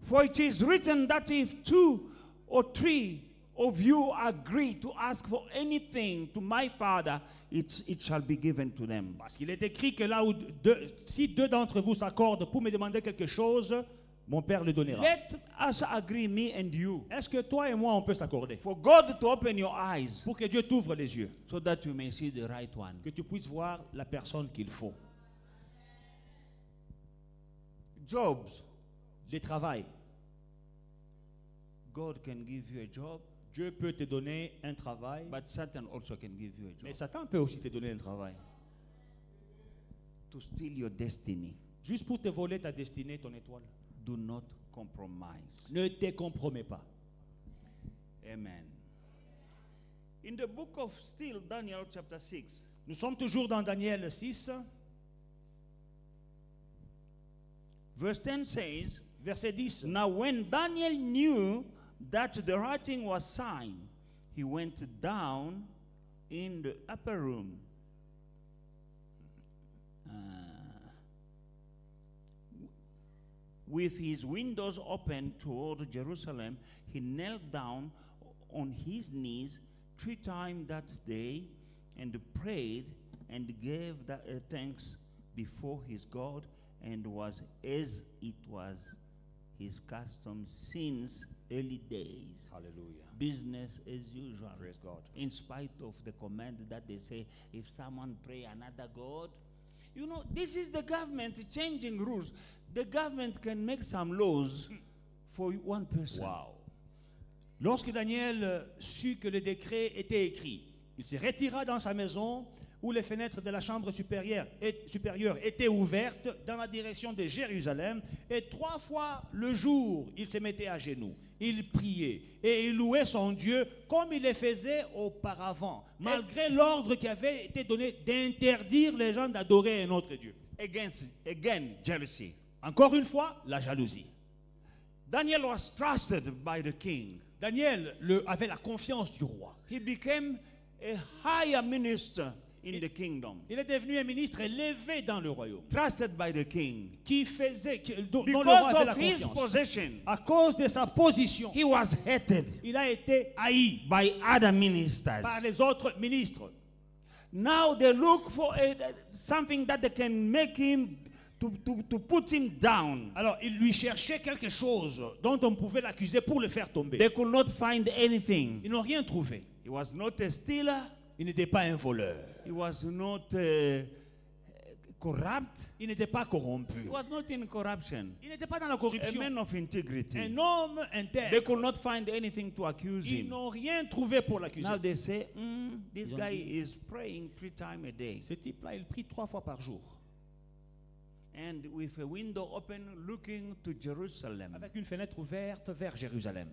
For it is written that if 2 or 3 of you agree to ask for anything to my Father, it shall be given to them. Parce qu'il est écrit que là où si deux d'entre vous s'accordent pour me demander quelque chose, mon Père le donnera. Let us agree, me and you, Est-ce que toi et moi, on peut s'accorder for God to open your eyes pour que Dieu t'ouvre les yeux, so that you may see the right one. que tu puisses voir la personne qu'il faut? Jobs. Le travail. God can give you a job, Dieu peut te donner un travail, but Satan also can give you a mais job Satan peut aussi te donner un travail. to steal your destiny. Juste pour te voler ta destinée, ton étoile. Do not compromise. Ne te compromets pas. Amen. In the book of still Daniel chapter 6, Nous sommes toujours dans Daniel 6, verse 10 says, verset 10. now when Daniel knew that the writing was signed, he went down in the upper room. With his windows open toward Jerusalem, he knelt down on his knees 3 times that day and prayed and gave thanks before his God, and was as it was his custom since early days. Hallelujah. Business as usual. Praise God. In spite of the command that they say, if someone pray another God, you know, this is the government changing rules. The government can make some laws for one person. Wow. Lorsque Daniel sut que le décret était écrit, il se retira dans sa maison où les fenêtres de la chambre supérieure étaient ouvertes dans la direction de Jérusalem, et 3 fois le jour, il se mettait à genoux. Il priait et il louait son Dieu comme il le faisait auparavant, malgré l'ordre qui avait été donné d'interdire les gens d'adorer un autre Dieu. Again, jealousy. Encore une fois, la jalousie. Daniel was trusted by the king. Daniel avait la confiance du roi. He became a higher minister in the kingdom. Il est devenu un ministre élevé dans le royaume, Trusted by the king. dont le roi avait la Because of his confiance. position, À cause de sa position, he was hated il a été haï by other ministers. par les autres ministres. Now they look for something that they can make him to put him down. Alors, il lui cherchait quelque chose dont on pouvait l'accuser pour le faire tomber. They could not find anything. Ils n'ont rien trouvé. He was not a stealer. Il n'était pas un voleur. He was not corrupt. Il n'était pas corrompu. He was not in corruption. Il n'était pas dans la A corruption. man of integrity. Un homme They intègre. could not find anything to accuse Ils him. n'ont rien trouvé pour l'accuser. Now they say, this Ils ont guy dit- is praying 3 times a day. Ce type-là, il prie 3 fois par jour. And with a window open looking to Jerusalem. Avec une fenêtre ouverte vers Jérusalem.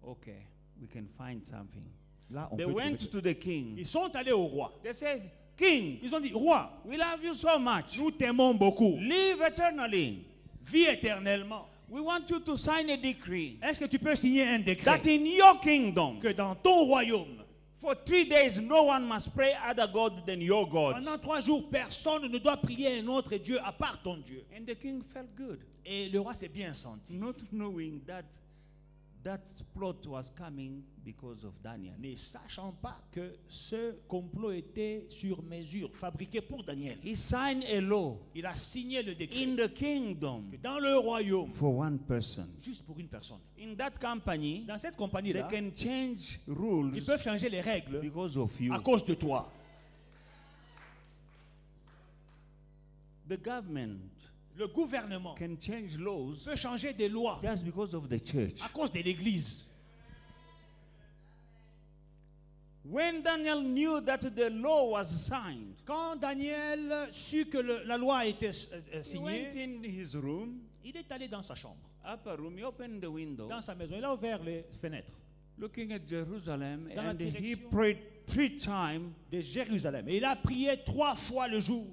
Okay, we can find something. Là, on They peut went trouver- to the king. Ils sont allés au roi. They said, King, Ils ont dit, roi, we love you so much. nous t'aimons beaucoup. Live eternally. Vis éternellement. We want you to sign a decree Est-ce que tu peux signer un décret that in your kingdom, que dans ton royaume, for 3 days, no one must pray other God than your God. pendant 3 jours, personne ne doit prier un autre Dieu à part ton Dieu? And the king felt good, Et le roi s'est bien senti, not knowing that that plot was coming because of Daniel. ne sachant pas que ce complot était sur mesure, fabriqué pour Daniel. He signed a law Il a signé le décret in the kingdom que dans le royaume, for one person. juste pour une personne, In that company, dans cette they compagnie-là, can change ils rules peuvent changer les règles because of you. à cause de toi. The government Le gouvernement can change laws peut changer des lois just because of the church. à cause de l'Église. When Daniel knew that the law was signed, Quand Daniel sut que la loi a été he went signée, in his room, il est allé dans sa chambre, upper room, he opened the window, dans sa maison. Il a ouvert les fenêtres looking at Jerusalem, Dans la and he direction- prayed 3 times de Jérusalem. Et il a prié 3 fois le jour,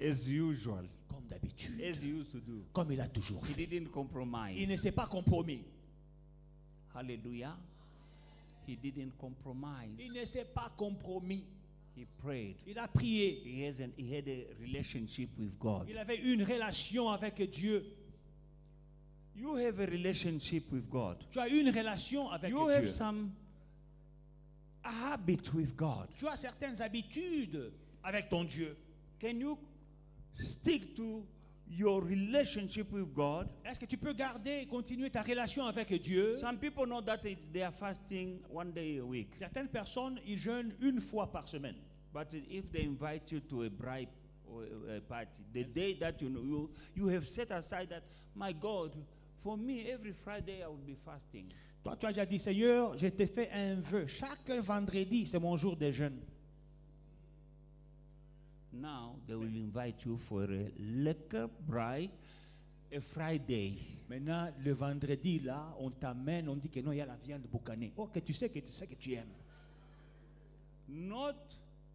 as usual, comme d'habitude, as he used to do. comme il a toujours He fait. didn't Il ne compromise. s'est pas compromis. Hallelujah. He didn't Il compromise. ne s'est pas compromis. He prayed. Il a prié. He had a relationship with God. Il avait une relation avec Dieu. You have a relationship with God. Tu as une relation avec You have Dieu. some habit with God. Tu as certaines habitudes avec ton Dieu. Can you stick to your relationship with God? Est-ce que tu peux garder et continuer ta relation avec Dieu? Some people know that they are fasting 1 day a week. Certaines personnes, ils jeûnent une fois par semaine. But if they invite you to a bribe or a party, the day that you know you have set aside that, my God, for me every Friday I will be fasting. Toi, tu as déjà dit, Seigneur, je t'ai fait un vœu. Chaque vendredi, c'est mon jour de jeûne. Now they will invite you for a liquor bride a Friday. Maintenant, le vendredi, là, on t'amène, on dit que non, il y a la viande boucanée. Oh, que tu sais que tu aimes. Not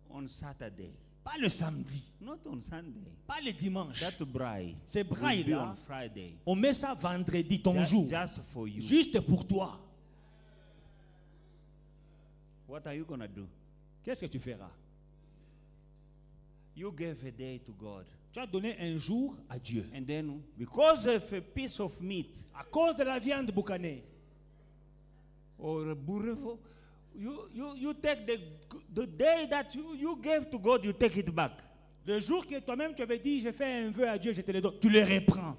on Saturday, Pas le samedi, not on Sunday. pas le dimanche. That braai Ce will be braai-là, on Friday. on met ça vendredi, ton jour. Just for you. Juste pour toi. What are you going to do? Qu'est-ce que tu feras? You gave a day to God. Tu as donné un jour à Dieu. And then, because of a piece of meat À cause de la viande boucanée, or a burrito, you take the day that you gave to God, you take it back. le jour que toi-même tu avais dit, j'ai fait un vœu à Dieu, je te le donne, tu le reprends.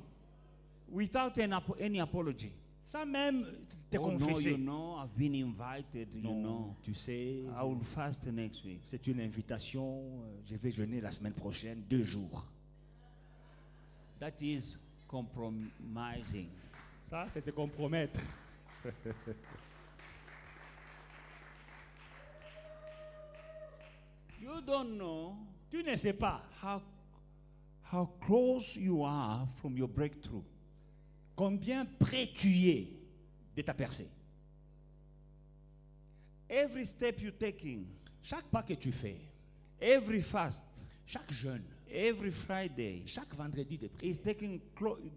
Without any apology. Sans même te Oh no, confesser. you know, I've been invited, you Non, know. tu sais, I will fast next week. c'est une invitation. Je vais jeûner la semaine prochaine, 2 jours. That is compromising. Ça, c'est se compromettre. You don't know Tu ne sais pas how close you are from your breakthrough. combien près tu es de ta percée. Every step you're taking, Chaque pas que tu fais, every fast, chaque jeûne, every Friday chaque vendredi de prière, is taking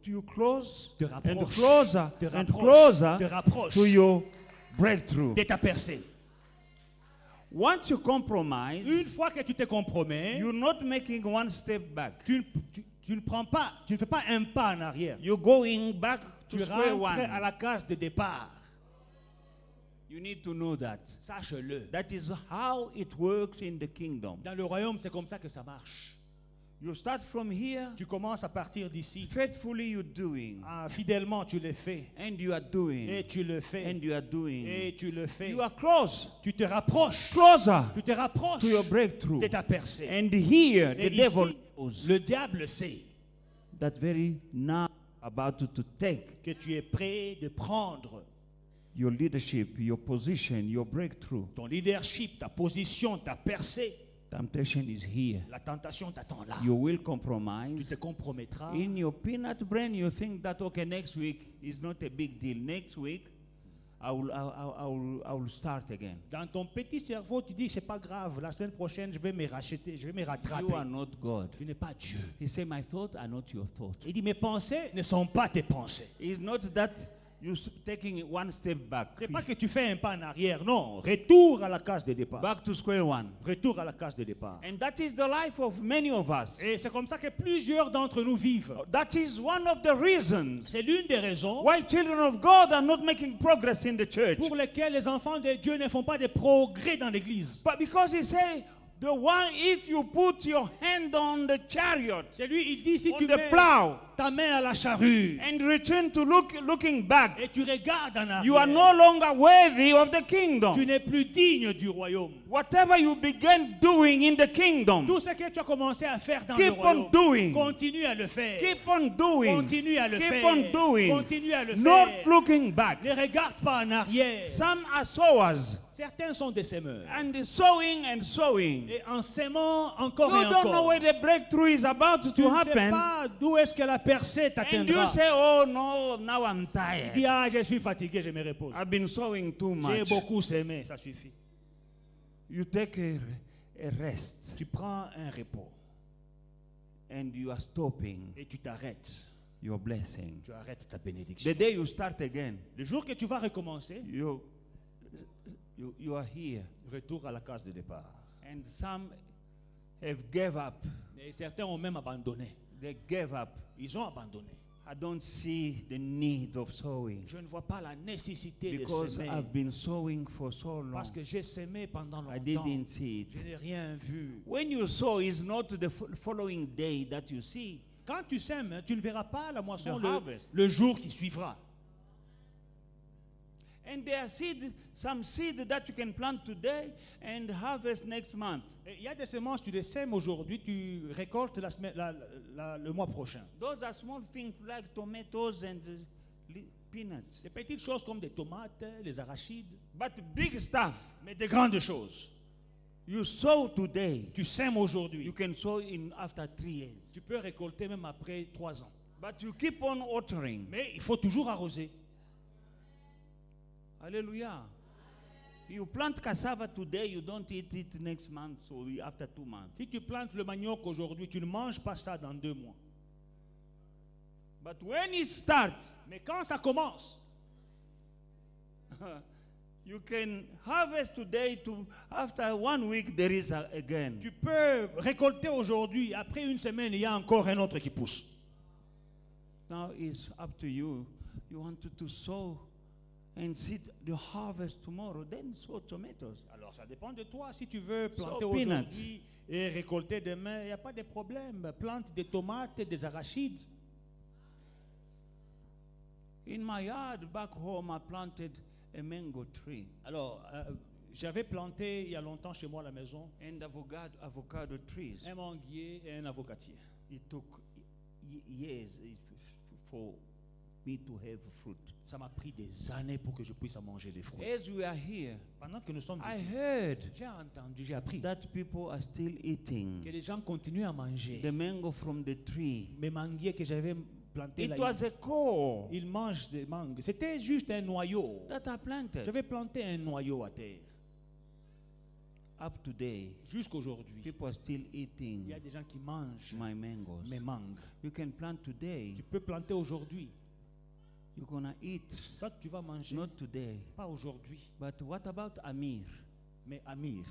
you close te and rapproche, closer te and rapproche, closer te rapproche to your breakthrough. de ta percée. Once you compromise, Une fois que tu te compromets, you're not making one step back. tu ne prends pas, tu ne fais pas un pas en arrière. You're going back to Tu square rentres à one. la case de départ. You need to know that. Sache-le. That is how it works in the kingdom. Dans le royaume, c'est comme ça que ça marche. You start from here. Tu commences à partir d'ici. Faithfully you're doing. Ah, fidèlement, tu le fais. And you are doing. Et tu le fais. And you are doing. Et tu le fais. You are close. Tu te rapproches. Closer Tu te rapproches to your breakthrough. de ta percée. And here Et the ici, devil knows le diable sait that very now about to take que tu es prêt de prendre your leadership, your position, your breakthrough. ton leadership, ta position, ta percée. Temptation is here. La tentation t'attend là. You will Tu compromise. te compromettras. In your peanut brain, you think that okay, next week is not a big deal. Next week, I will start again. Dans ton petit cerveau, tu dis c'est pas grave. La semaine prochaine, je vais me racheter, je vais me You rattraper. are not God. Tu n'es pas Dieu. He said, "My thoughts are not your thoughts." Il dit mes pensées ne sont pas tes pensées. It's not that you taking one step back, C'est pas que tu fais un pas en arrière, non. Retour à la case de départ. back to square one. Retour à la case de départ. And that is the life of many of us. Et c'est comme ça que plusieurs d'entre nous vivent. That is one of the reasons C'est l'une des raisons why children of God are not making progress in the church. pour lesquelles les enfants de Dieu ne font pas de progrès dans l'église. But because he say, the one, if you put your hand on the chariot, C'est lui, il dit si on tu the mets plow, ta main à la charrue and return to looking back, et tu regardes en arrière, you are no longer worthy of the kingdom. tu n'es plus digne du royaume. Whatever you began doing in the kingdom, Tout ce que tu as commencé à faire dans keep le royaume, on doing. continue à le faire. Keep on doing. Continue à le Keep faire. on doing. Continue à le Not faire. looking back. Ne regarde pas en arrière. Some are sowers Certains sont des semeurs. and sowing and sowing. Et en s'aimant encore et You don't know encore. where the breakthrough is about Tu to ne sais happen. pas d'où est-ce que la percée And t'atteindra. you say, oh no, now I'm Dis, tired. ah, je suis fatigué, je me repose. I've been sowing too J'ai much. beaucoup semé, ça suffit. You take a rest Tu prends un repos and you are stopping et tu t'arrêtes. your blessing. Tu arrêtes ta bénédiction. The day you start again, Le jour que tu vas recommencer, you are here. retour à la case de départ. And some have gave up. Et certains ont même abandonné. They gave up. Ils ont abandonné. I don't see the need of sowing Je ne vois pas la nécessité de because s'aimer. I've been sowing for so long. Parce que j'ai semé pendant I longtemps. didn't see it. Je n'ai rien vu. When you sow, it's not the following day that you see. Quand tu sèmes, tu ne verras pas la moisson The harvest. le jour qui suivra. And there are some seed that you can plant today and harvest next month. Et il y a des semences, tu les sèmes aujourd'hui, tu récoltes le mois prochain. Those are small things like tomatoes and peanuts. Des petites choses comme des tomates, les arachides, But big stuff, mais des grandes choses. you sow today. Tu sèmes aujourd'hui. You can sow in after 3 years. Tu peux récolter même après 3 ans. But you keep on watering. Mais il faut toujours arroser. Hallelujah. You plant cassava today, you don't eat it next month, so after 2 months. Si tu plantes le manioc aujourd'hui, tu ne manges pas ça dans 2 mois. But when it starts, Mais quand ça commence, you can harvest today to after 1 week there is again. tu peux récolter aujourd'hui. Après une semaine, il y a encore un autre qui pousse. Now it's up to you. You want to sow and see the harvest tomorrow, then sow tomatoes. Alors ça dépend de toi. Si tu veux planter So, peanuts. aujourd'hui et récolter demain, il n'y a pas de problème. Plante des tomates, des arachides. In my yard back home, I planted a mango tree Alors, j'avais planté il y a longtemps chez moi à la maison and avocado trees. un manguier et un avocatier. It took years for me to have fruit. Ça m'a pris des années pour que je puisse en manger des fruits. As we are here, Pendant que nous sommes I ici, heard j'ai entendu, j'ai appris that people are still que eating les gens continuent à manger. the mango from the tree. Mes manguiers que j'avais plantés là, It was a core ils mangent des mangues. C'était juste un noyau. that I planted. J'avais planté un noyau à terre. Up today, Jusqu'aujourd'hui, people are still il eating y a des gens qui mangent my mangoes. mes mangues. You can plant today. Tu peux planter aujourd'hui. You're gonna eat. Toi, tu vas manger. Not today. Pas aujourd'hui, But what about Amir? mais Amir.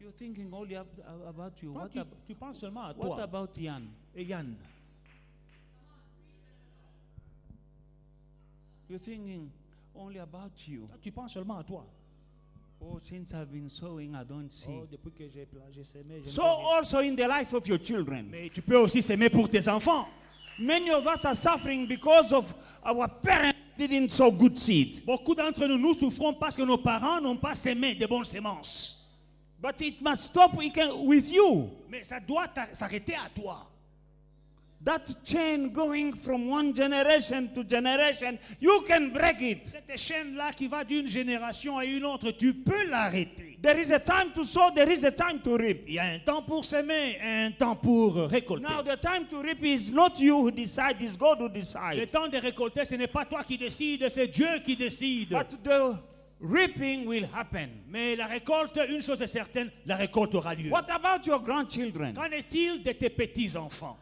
You're thinking only about you. Toi, tu penses seulement à What toi about Yan? et Yann. You're thinking only about you. Toi, tu penses seulement à toi. Oh, since I've been sowing, I don't see. Oh, depuis que j'ai sémé, je ne So vois rien. also in the life of your children. Mais tu peux aussi s'aimer pour tes enfants. Many of us are suffering because of our parents didn't sow good seed. Beaucoup d'entre nous, nous souffrons parce que nos parents n'ont pas sémé de bonnes semences. But it must stop with you. Mais ça doit s'arrêter à toi. That chain going from one generation to generation, you can break it. Cette chaîne-là qui va d'une génération à une autre, tu peux l'arrêter. There is a time to sow, there is a time to reap. Il y a un temps pour s'aimer et un temps pour récolter. Now the time to reap is not you who decide, it's God who Le decides. temps de récolter, ce n'est pas toi qui décides, c'est Dieu qui décide. But the reaping will happen. Mais la récolte, une chose est certaine, la récolte aura lieu. What about your grandchildren? Qu'en est-il de tes petits-enfants?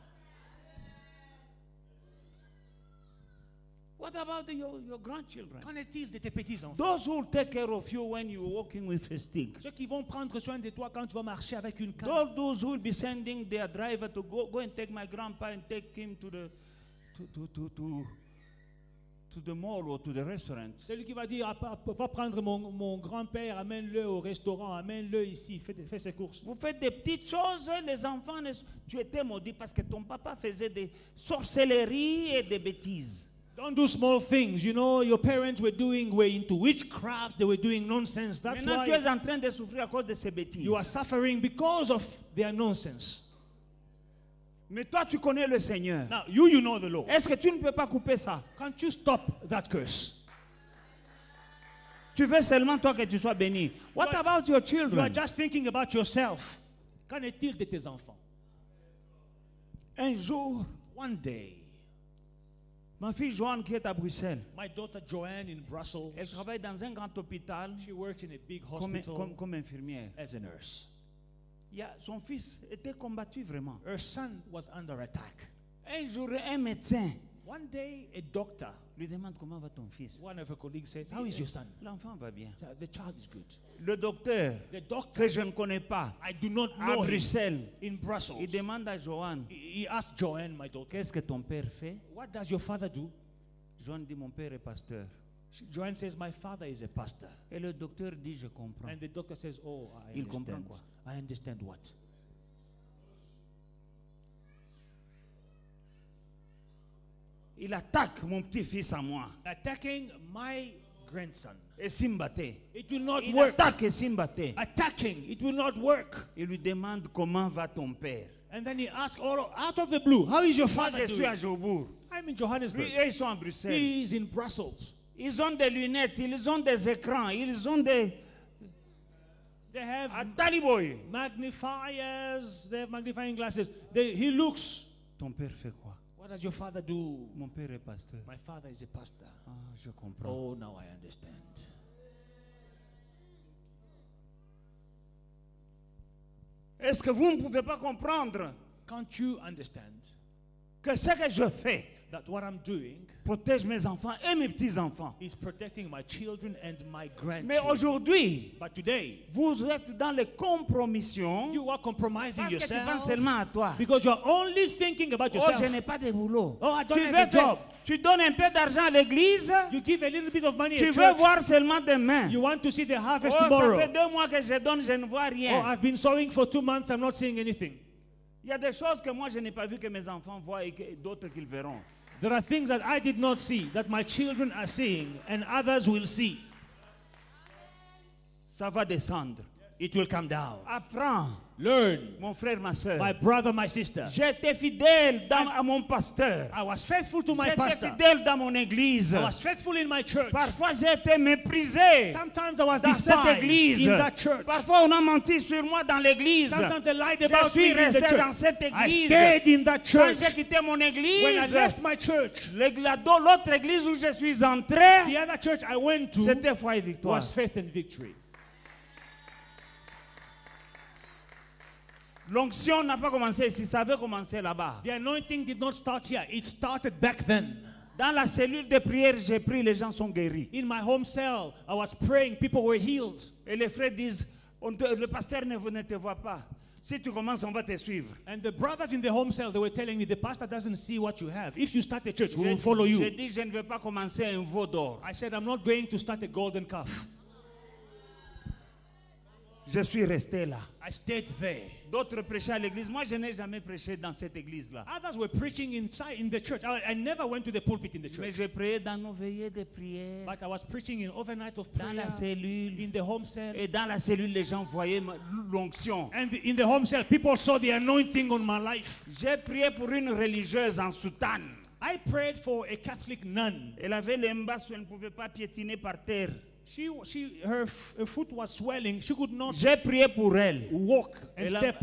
What about your grandchildren? Qu'en est-il de tes petits-enfants? Those who will take care of you when you're walking with a stick. Ceux qui vont prendre soin de toi quand tu vas marcher avec une canne. Those who will be sending their driver to go and take my grandpa and take him to the mall or to the restaurant. Celui qui va dire, va prendre mon grand-père, amène-le au restaurant, amène-le ici, fais ses courses. Vous faites des petites choses, les enfants, tu étais maudit parce que ton papa faisait des sorcelleries et des bêtises. Don't do small things. You know, your parents were into witchcraft, they were doing nonsense. That's Maintenant, tu es why en train de souffrir à cause de ces bêtises. you are suffering because of their nonsense. Mais toi, tu connais le Seigneur. Now, you know the Lord. Est-ce que tu ne peux pas couper ça? Can't you stop that curse? Tu veux seulement toi que tu sois béni. What about your You are children? just thinking about yourself. Qu'en est-il de tes enfants? Un jour, One day, ma fille Joanne qui est à Bruxelles, my daughter Joanne in Brussels, elle travaille dans un grand hôpital she works in a big comme, hospital comme infirmière. as a nurse. Son fils était combattu vraiment. Her son was under attack. Un jour, un médecin One day, a doctor, lui demande comment va ton fils. one of her colleagues says, "How is your son?" L'enfant va bien. The child is good. Le docteur, The doctor, que je ne connais pas, I do not à know him, Bruxelles, in Brussels, il demande à Joanne, he asked Joanne, my daughter, qu'est-ce que ton père fait? "What does your father do?" Joanne dit, mon père est pasteur. Joanne says, "My father is a pastor." Et le docteur dit, je comprends. And the doctor says, "Oh, I Il comprend understand. quoi? I understand what?" Il attaque mon petit-fils à moi. Attacking my grandson. Et Simbate. It will not Il work. attaque et Simbate. Attacking, it will not work. Il lui demande comment va ton père. And then he asks all out of the blue, "How is your Moi, father je suis à doing?" Jobourg. I'm in Lui, Johannesburg. eux, ils sont à Bruxelles. He is in Brussels. Ils ont des lunettes, ils ont des écrans, ils ont des... They have À Taliboy. magnifiers, they have magnifying glasses. He looks. Ton père fait quoi? What does your father do? Mon père est pasteur. My father is a pastor. Ah, je comprends. Oh, now I understand. Est-ce que vous ne pouvez pas comprendre Can't you understand que ce que je fais that what I'm doing protège mes enfants et mes petits-enfants? is protecting my children and my Mais grandchildren? aujourd'hui, But today, vous êtes dans les compromissions you are compromising parce que tu penses yourself seulement à toi. because you are only thinking about Oh, yourself. je n'ai pas de boulot. Oh, I don't Tu have veux a job. tu donnes un peu d'argent à l'église, You give a little bit of money tu at veux church. voir seulement demain. You want to see the harvest Oh, ça tomorrow. fait 2 mois que je donne, je ne vois Oh, rien. I've been sowing for 2 months. I'm not seeing anything. Il y a des choses que moi je n'ai pas vu que mes enfants voient et d'autres qu'ils verront. There are things that I did not see that my children are seeing and others will see. Ça va descendre. It will come down. Apprends, Learn. mon frère, ma soeur. My brother, my sister. J'étais fidèle à mon pasteur. I was faithful to my J'étais pastor. fidèle dans mon église. I was faithful in my church. Parfois j'ai été méprisé Sometimes I was dans cette despised église. in that church. Parfois on a menti sur moi dans l'église. Sometimes they lied Je about me suis in the resté dans church. cette I église. stayed in that Quand church. j'ai quitté mon When I église, left my church, l'autre église où je suis entré, the other church I went to c'était foi et victoire. was faith and victory. L'onction n'a pas commencé ici, ça avait commencé là-bas. The anointing did not start here. It started back then. Dans la cellule de prière, j'ai pris, les gens sont guéris. In my home cell, I was praying. People were healed. Et les frères disent, le pasteur ne te voit pas. Si tu commences, on va te suivre. And the brothers in the home cell, they were telling me, the pastor doesn't see what you have. If you start a church, we will follow you. J'ai dit, je ne vais pas commencer un veau d'or. I said, I'm not going to start a golden calf. Je suis resté là. I stayed there. D'autres prêchaient à l'église. Moi, je n'ai jamais prêché dans cette église-là. Others were preaching inside in the church. I never went to the pulpit in the Mais church. je priais dans nos veillées de prière, But I was preaching in overnight of dans prayer, la cellule. in the home cell. Et dans la cellule, les gens voyaient l'onction. And in the home cell, people saw the anointing on my life. J'ai prié pour une religieuse en soutane. I prayed for a Catholic nun. Elle avait les mbasses où elle ne pouvait pas piétiner par terre. Her foot was swelling. She could not J'ai prié pour elle. walk and Elle step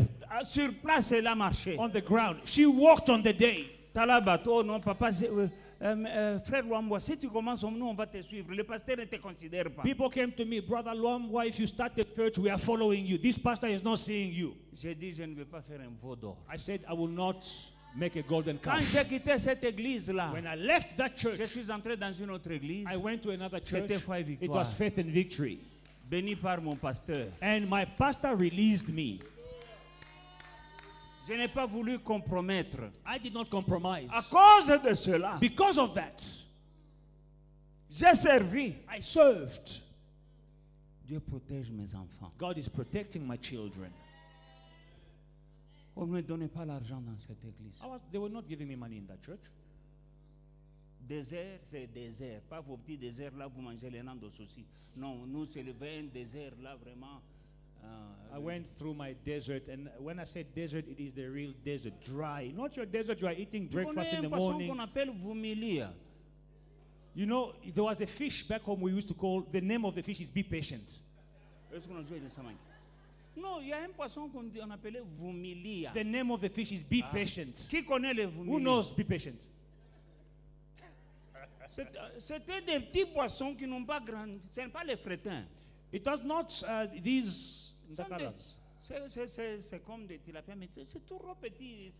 sur place, elle a marché. on the ground. She walked on the day. Talabato, non, papa, frère Luamboa, si tu commences, nous, on va te suivre. Le pasteur ne te considère pas. People came to me, Brother Luamboa, if you start the church, we are following you. This pastor is not seeing you. J'ai dit, je ne vais pas faire un veau d'or. I said, I will not make a golden Quand calf. j'ai quitté cette église-là, When I left that church, je suis entré dans une autre église, I went to another church. C'était foi et It victoire. was faith and victory. béni par mon pasteur. And my pastor released me. Je n'ai pas voulu compromettre. I did not compromise. À cause de cela, Because of that, j'ai servi. I served. Dieu protège mes enfants. God is protecting my children. On ne me donnait pas l'argent dans cette église. They were not giving me money in that church. Désert, c'est désert. Pas vos petits déserts là, vous mangez les nandos aussi. Non, nous, c'est le vrai désert là, vraiment. I went through my desert, and when I said desert, it is the real desert, dry. Not your desert, you are eating breakfast in the morning. Qu'on appelle vumilia. You know, there was a fish back home we used to call, the name of the fish is Be Patient. Non, il y a un poisson qu'on appelait vumilia. The name of the fish is Be Patient. Qui connaît les vumilia? Who knows Be Patient? C'était des petits poissons qui n'ont pas grandi. Ce n'est pas les frétins. It was not these ndakalas. C'est comme des tilapias, mais c'est tout petit.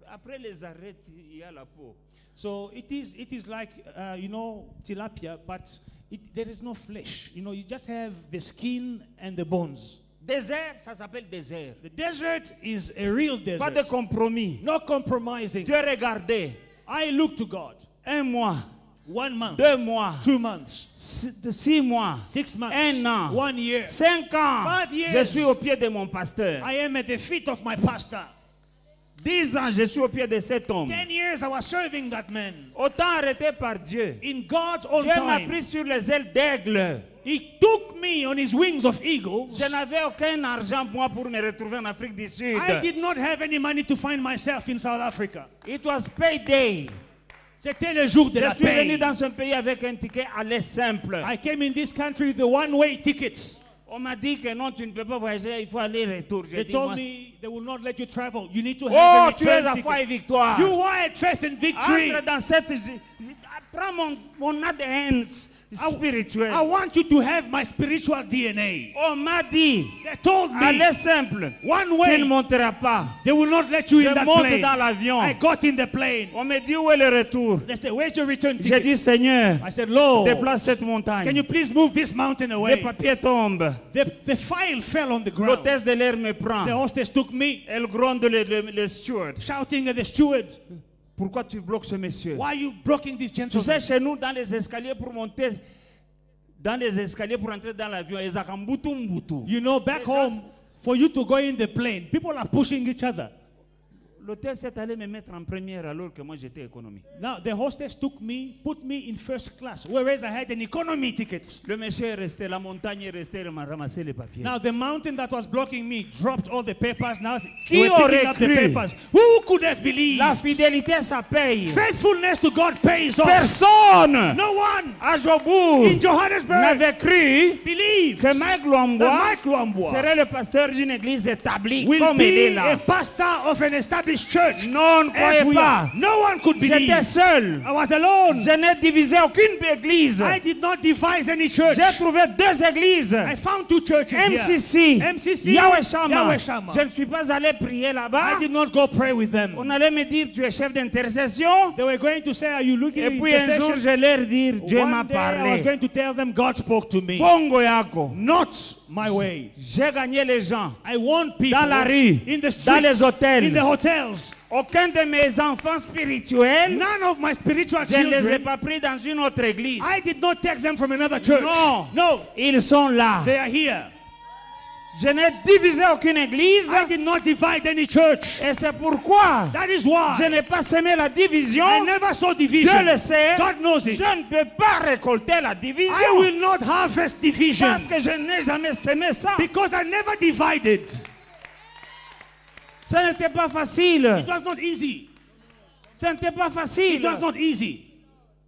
Après les arêtes, il y a la peau. So it is like you know, tilapia, but there is no flesh. You know, you just have the skin and the bones. Désert, ça s'appelle désert. The desert is a real desert. Pas de compromis. No compromising. Dieu regardait. I look to God. 1 mois. 1 month. 2 mois. 2 months. 6 mois. 6 months. 1 an. 1 year. 5 ans. 5 years. Je suis au pied de mon pasteur. I am at the feet of my pastor. 10 ans, je suis au pied de cet homme. 10 years I was serving that man. Autant arrêté par Dieu. In God's own Dieu m'a time. pris sur les ailes d'aigle. He took me on his wings of eagles. Je n'avais aucun argent moi pour me retrouver en Afrique du Sud. I did not have any money to find myself in South Africa. It was payday. C'était le jour de la Je suis venu paix. dans ce pays avec un ticket aller simple. I came in this country with a one-way ticket. On m'a dit que non, tu ne peux pas voyager, il faut aller-retour. They told me they will not let you travel. You need to have Oh, a tu es return à foi et ticket. victoire. You are at faith and victory. Entre dans cette... Prends mon ADN spirituel. I want you to have my spiritual DNA. On m'a dit, They told me allez simple, one tu ne way. monteras pas. They will not let you Je in that monte plane. dans l'avion. I got in the plane. On me dit, où est le retour? They said, where's your return J'ai dit, ticket? Seigneur, I said, Lord, déplace cette can montagne. you please move this mountain Les away? papiers tombent. The file fell on the ground. L'hôtesse de l'air me prend. The hostess took me, Elle gronde le steward. shouting at the steward, Pourquoi tu bloques ce monsieur? why are you blocking this Tu sais, gentleman? chez nous, dans les escaliers pour monter, dans les escaliers pour entrer dans l'avion, ils ont mbutu. You know, back home, for you to go in the plane, people are pushing each other. L'hôtel s'est allé me mettre en première alors que moi j'étais économie. Now, the hostess took me, put me in first class, whereas I had an economy ticket. Le monsieur est resté, la montagne est restée, il m'a ramassé les papiers. Now, the mountain that was blocking me dropped all the papers. Now, Qui they were picking aurait up the cru? papers. Who could have believed? La fidélité, ça paye. Faithfulness to God pays off. Personne No one à Jobourg in Johannesburg n'avait cru believed que Mike that Luamboa Mike Luamboa serait le pasteur d'une église établie will comme il est be là. a pastor of an established church. Non, ne As croyez we pas. are. No one could believe. J'étais seul. I was alone. Je n'ai divisé aucune église. I did not devise any church. J'ai trouvé 2 églises. I found 2 churches MCC, here. MCC, Yahweh Shammah. Yahweh Shammah. Je ne suis pas allé prier là-bas. I did not go pray with them. On allait me dire, tu es chef d'intercession. They were going to say, are you looking Et at puis un jour, intercession? je leur dire, Dieu m'a One day I was parlé. going to tell them God spoke to me. Bongo yako. Not my way. J'ai gagné les gens. I want people Dans la rue, in the dans les streets, hôtels. in the hotels. Aucun de mes enfants spirituels, None of my spiritual je ne les ai children, pas pris dans une autre église. I did not take them from another church. Non. No, Ils sont là. they are here. Je n'ai divisé aucune église. I did not divide any church. Et c'est pourquoi That is why je n'ai pas semé la division. I never saw division. Dieu le sait. God knows it. Je ne peux pas récolter la division. I will not harvest division Parce que je n'ai jamais semé ça. because I never divided. Ce n'était pas facile. It was not easy. Ce n'était pas facile. It was not easy.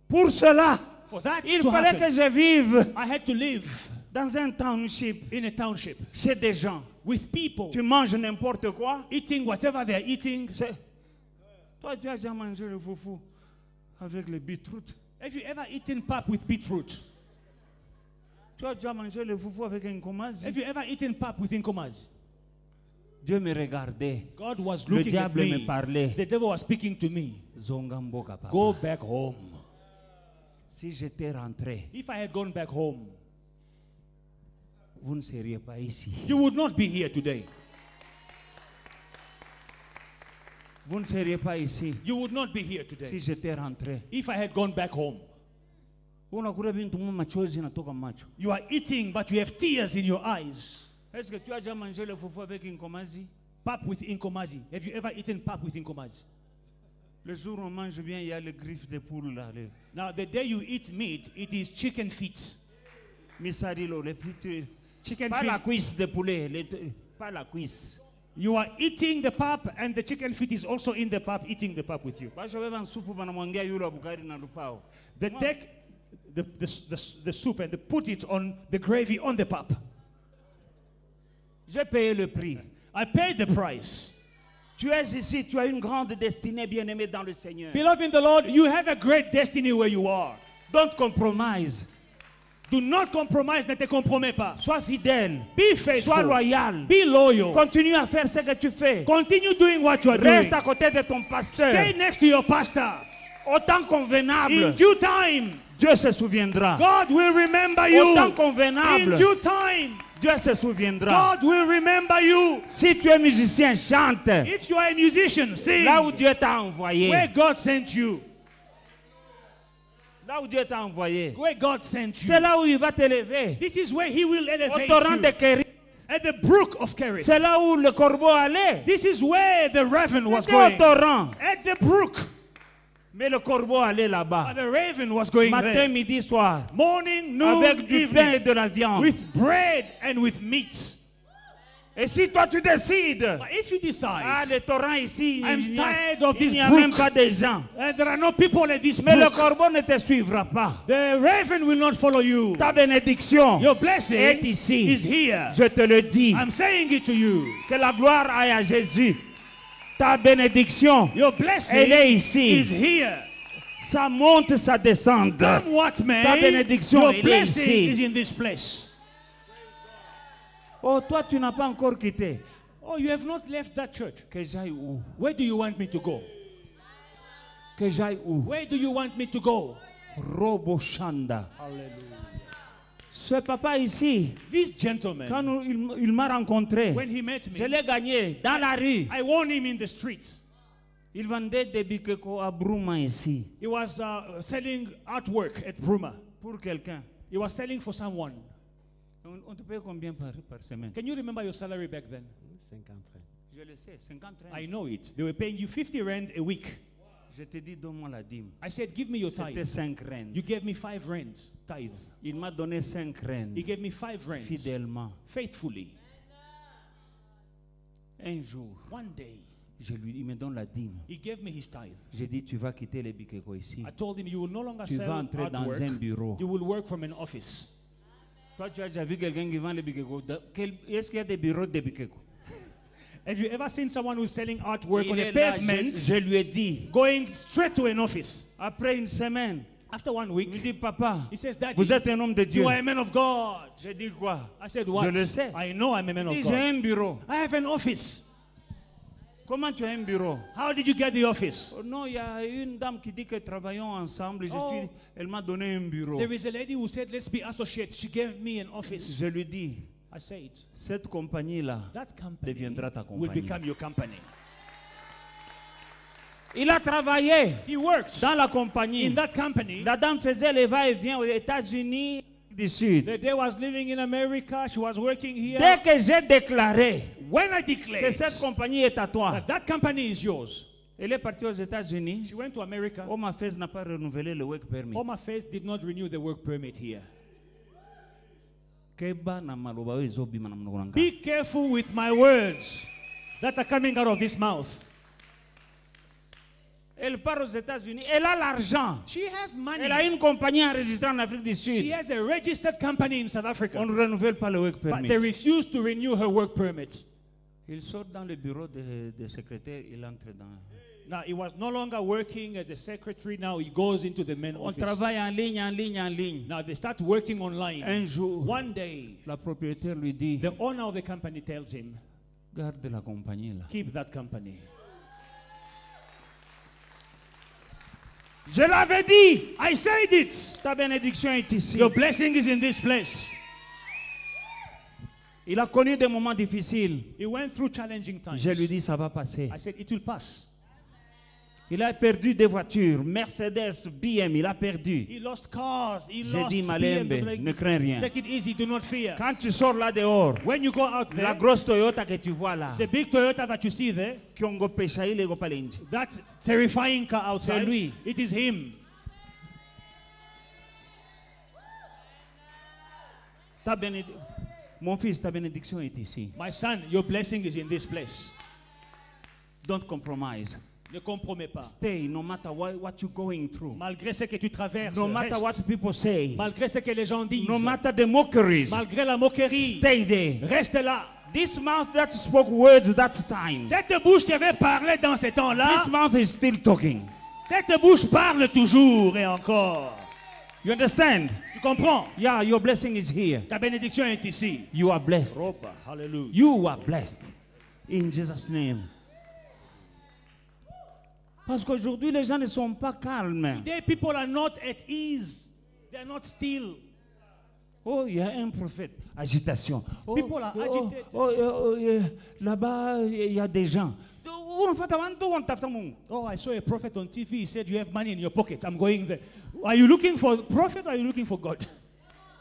Pour cela, For that il to fallait happen, que je vive I had to live dans un township in a township chez des gens. with people Tu manges n'importe quoi. eating whatever they're eating. Toi, tu as déjà mangé le foufou avec le beetroot. Have you ever eaten pap with beetroot? Tu as déjà mangé le foufou avec un komazi. Have you ever eaten pap with inkomas? Dieu me regardait. God was Le looking at diable me me. parlait. The devil was speaking to me. Zongambo papa. Go back home. Si j'étais rentré, If I had gone back home, vous ne seriez pas ici. you would not be here today. Vous ne seriez pas ici You would not be here si today j'étais rentré. if I had gone back home. Unakula bintu machozi natoka macho. You are eating, but you have tears in your eyes. Est-ce que tu as déjà mangé le foufou avec un komazi? Pap with inkomazi. Have you ever eaten pap with inkomazi? Le jour où on mange bien, il y a le griffe de poule là. Le Now, the day you eat meat, it is chicken feet. misarilo, le petit. Chicken Pas la feet. cuisse de poulet, pas la cuisse. You are eating the pap, and the chicken feet is also in the pap, eating the pap with you. Bashobeba nsupu banamwangia yule wa Bugari na lupao. They take the soup and they put it on the gravy on the pap. J'ai payé le prix. I paid the price. Tu es ici, tu as une grande destinée, bien-aimée dans le Seigneur. Beloved in the Lord, you have a great destiny where you are. Don't compromise. Do not compromise, ne te compromets pas. Sois fidèle. Be Sois faithful. loyal. Be loyal. Continue à faire ce que tu fais. Continue doing what you are doing. Reste à côté de ton pasteur. Stay next to your pastor. Au temps convenable, In due time, Dieu se souviendra. God will remember Au temps you. convenable, In due time, Dieu se souviendra. God will remember you. Si tu es musicien, chante. If you are a musician, sing. Là où Dieu t'a envoyé. Where God sent you. Là où Dieu t'a envoyé. Where God sent you. C'est là où il va t'élever. This is where He will Au elevate torrent de you. Kéry. At the brook of Kerith. C'est là où le corbeau allait. This is where the raven was C'était au going. torrent. At the brook. Mais le corbeau allait là-bas. The raven was going Matin, there. midi, soir. Morning, noon, Avec du pain et evening. de la viande. With bread and with meat. Et si toi tu décides, But if you ah, decide, le torrent ici, I'm il n'y a, tired of il this n'y a même brook. pas de gens. There are no people at this Mais le brook, corbeau ne te suivra pas. the raven will not follow you. Ta bénédiction Your blessing est ici. is here. Je te le dis. I'm saying it to you. Que la gloire aille à Jésus. Ta bénédiction, Your blessing elle est ici. is here. Ça monte, ça descend. Come what may, Ta bénédiction, your elle est blessing ici. is in this place. Oh, toi, tu n'as pas encore quitté. Oh, you have not left that church. Que j'aille où? Where do you want me to go? Que j'aille où? Where do you want me to go? Robo Shanda. Hallelujah. Ce papa ici, This gentleman, quand il m'a rencontré, when he met je me, l'ai gagné dans la rue. I won him in the street. Il vendait des bikeko à Brouma ici. He was selling artwork at Bruma. Pour quelqu'un. He was selling for someone. On te paye combien par semaine? Can you remember your salary back then? 50 rand. Je le sais, 50 rand. I know it. They were paying you 50 rand a week. Je te dis, donne-moi la dîme. I said, give me your C'était tithe. 5 rand. You gave me 5 rand tithe. Il m'a donné 5 rand. He gave me 5 rand Fidèlement. faithfully. Un jour, One day, il me donne la dîme. he gave me his tithe. J'ai dit, tu vas quitter les bikeko ici. I told him, you will no longer Tu vas sell entrer dans un artwork. bureau. You will work from an office. Toi, tu as déjà vu quelqu'un qui vend les bikeko. Est-ce qu'il y a des bureaux de bikeko? Have you ever seen someone who's selling artwork Il on a est là, pavement, je lui ai dit, going straight to an office? après une semaine, After 1 il me week, dit, papa, he says, Daddy, vous êtes un homme de Dieu. you are a man of God. J'ai dit quoi? I said, what? Je le sais. I know I'm a man Il of dit, j'ai God. un bureau. I have an office. Comment tu as un bureau? How did you get the office? Oh, non, il y a une dame qui dit que travaillons ensemble. Oh. Elle m'a donné un bureau. There is a lady who said, let's be associates. She gave me an office. Je lui dis, I said, cette compagnie-là that company deviendra ta will compagnie. become your company. Il a travaillé He worked dans la in compagnie. that company. La dame faisait les va-et-vient aux États-Unis, du Sud. The day I was living in America, she was working here. Dès que j'ai déclaré When I que declared cette compagnie est à toi, that company is yours, elle est partie aux États-Unis. she went to America. Oma Fez n'a pas renouvelé le work permit. Oma Face did not renew the work permit here. Keba na maloba oyo ezobima na monoko na ngai. Be careful with my words that are coming out of this mouth. Elle part aux États-Unis. Elle a l'argent. She has money. Elle a une compagnie enregistrée en Afrique du Sud. She has a registered company in South Africa. On ne renouvelle pas le work But permit. they refuse to renew her work permit. Il sort dans le bureau de secrétaire, il entre dans... Now, he was no longer working as a secretary. Now he goes into the main On office. travaille en ligne, en ligne, en ligne. Now they start working online. Un jour, One day, la propriétaire lui dit, the owner of the company tells him, garde la compagnie là. keep that company. Je l'avais dit, I said it. ta bénédiction est ici. Your blessing is in this place. Il a connu des moments difficiles. He went through challenging times. Je lui dis, ça va passer. I said, it will pass. Il a perdu des voitures, Mercedes, BM, il a perdu. He lost cars. He J'ai lost dit, Malembe, BMW. ne crains rien. Take it easy. Do not fear. Quand tu sors là dehors, When you go out la there, grosse Toyota que tu vois là, the big Toyota that you see there, Kiongo Peshaï, Lego Palenji. that terrifying car outside, C'est lui. it is him. Mon fils, ta bénédiction est ici. My son, your blessing is in this place. Don't compromise. Ne compromets pas. Stay no matter what you're going through. Malgré ce que tu traverses, No matter reste. what people say. Malgré ce que les gens disent, No matter the mockeries. malgré la moquerie, Stay there. reste là. This mouth that spoke words that time. Cette bouche qui avait parlé dans ces temps-là, This mouth is still talking. cette bouche parle toujours et encore. You understand? Tu comprends? Yeah, your blessing is here. Ta bénédiction est ici. You are blessed. Roba, hallelujah. You are blessed. In Jesus' name. Parce qu'aujourd'hui, les gens ne sont pas calmes. Today people are not at ease. They are not still. Oh, il y a un prophète. Agitation. Oh, People are agitated. Là-bas, il y a des gens. Oh, I saw a prophet on TV. He said, you have money in your pocket. I'm going there. Are you looking for a prophet or are you looking for God?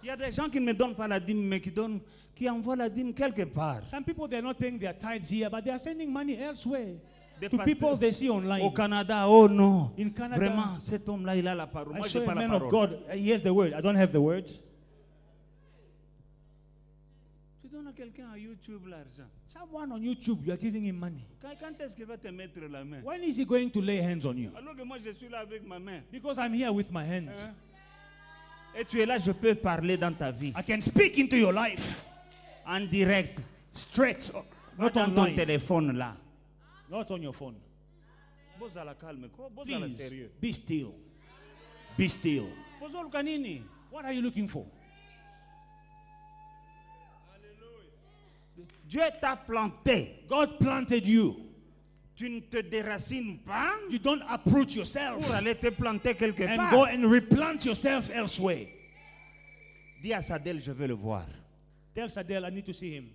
Il y a des gens qui ne me donnent pas la dîme, mais qui envoient la dîme quelque part. Some people, they're not paying their tithes here, but they are sending money elsewhere. Des To people pasteurs they see online. au Canada, oh non. In Canada, Vraiment, cet homme-là, il a la parole. I Moi, saw je n'ai a pas la man of parole. God. He has the word. I don't have the word. Tu donnes à quelqu'un à YouTube l'argent. Someone on YouTube, you are giving him money. Quand est-ce qu'il va te mettre la main? When is he going to lay hands on you? Alors que moi, je suis là avec ma main. Because I'm here with my hands. Hein? Et tu es là, je peux parler dans ta vie. I can speak into your life. En direct. Straight. Pas Not dans ton online. téléphone là. Not on your phone. Boza la calme. Boza la Please, sérieux. be still. Be still. Boza le kanini. What are you looking for? Dieu t'a planté. God planted you. Tu ne te déracines pas You don't uproot yourself pour aller te planter quelque and part. go and replant yourself elsewhere. Dis à Sadel, je veux le voir. Tell Sadel, I need to see him.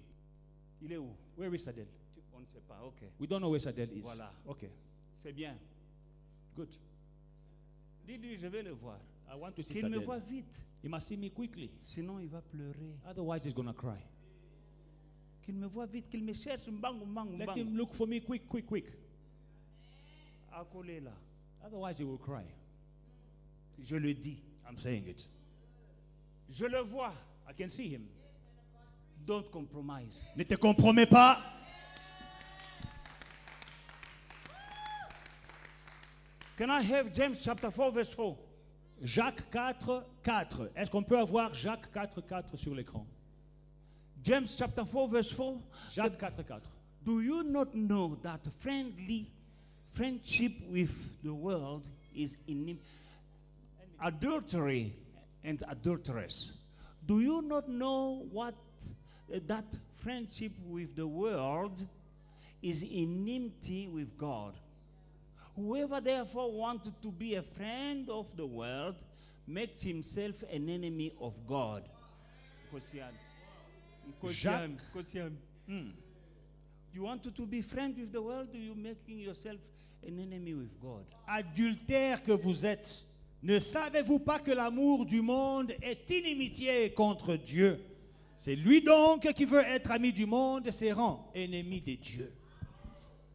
Il est où? Where is Sadel? On ne sait pas, ok. We don't know where Sadel is. Voilà. Okay, C'est bien. good. Dis-lui, je vais le voir. I want to see Qu'il me Sadel. voit vite. He must see me quickly. Sinon, il va pleurer. Otherwise, he's going to cry. Qu'il me voit vite, qu'il me cherche. Mbangu, mbangu, Let mbangu. him look for me quick. Accolé là. Otherwise, he will cry. Je le dis. I'm saying it. Je le vois. I can see him. Don't compromise. Ne te compromets pas. Can I have James chapter 4 verse 4? Jacques 4, 4. Est-ce qu'on peut avoir Jacques 4, 4 sur l'écran? James chapter 4 verse 4. Jacques 4, 4. Do you not know that friendship with the world is in adultery and adulteress? Do you not know what that friendship with the world is enmity with God? Whoever therefore wanted to be a friend of the world makes himself an enemy of God. Jacques. You want to be friend with the world, or you making yourself an enemy with God? Adultère que vous êtes, Ne savez-vous pas que l'amour du monde est inimitié contre Dieu? C'est lui donc qui veut être ami du monde, se rend ennemi de Dieu.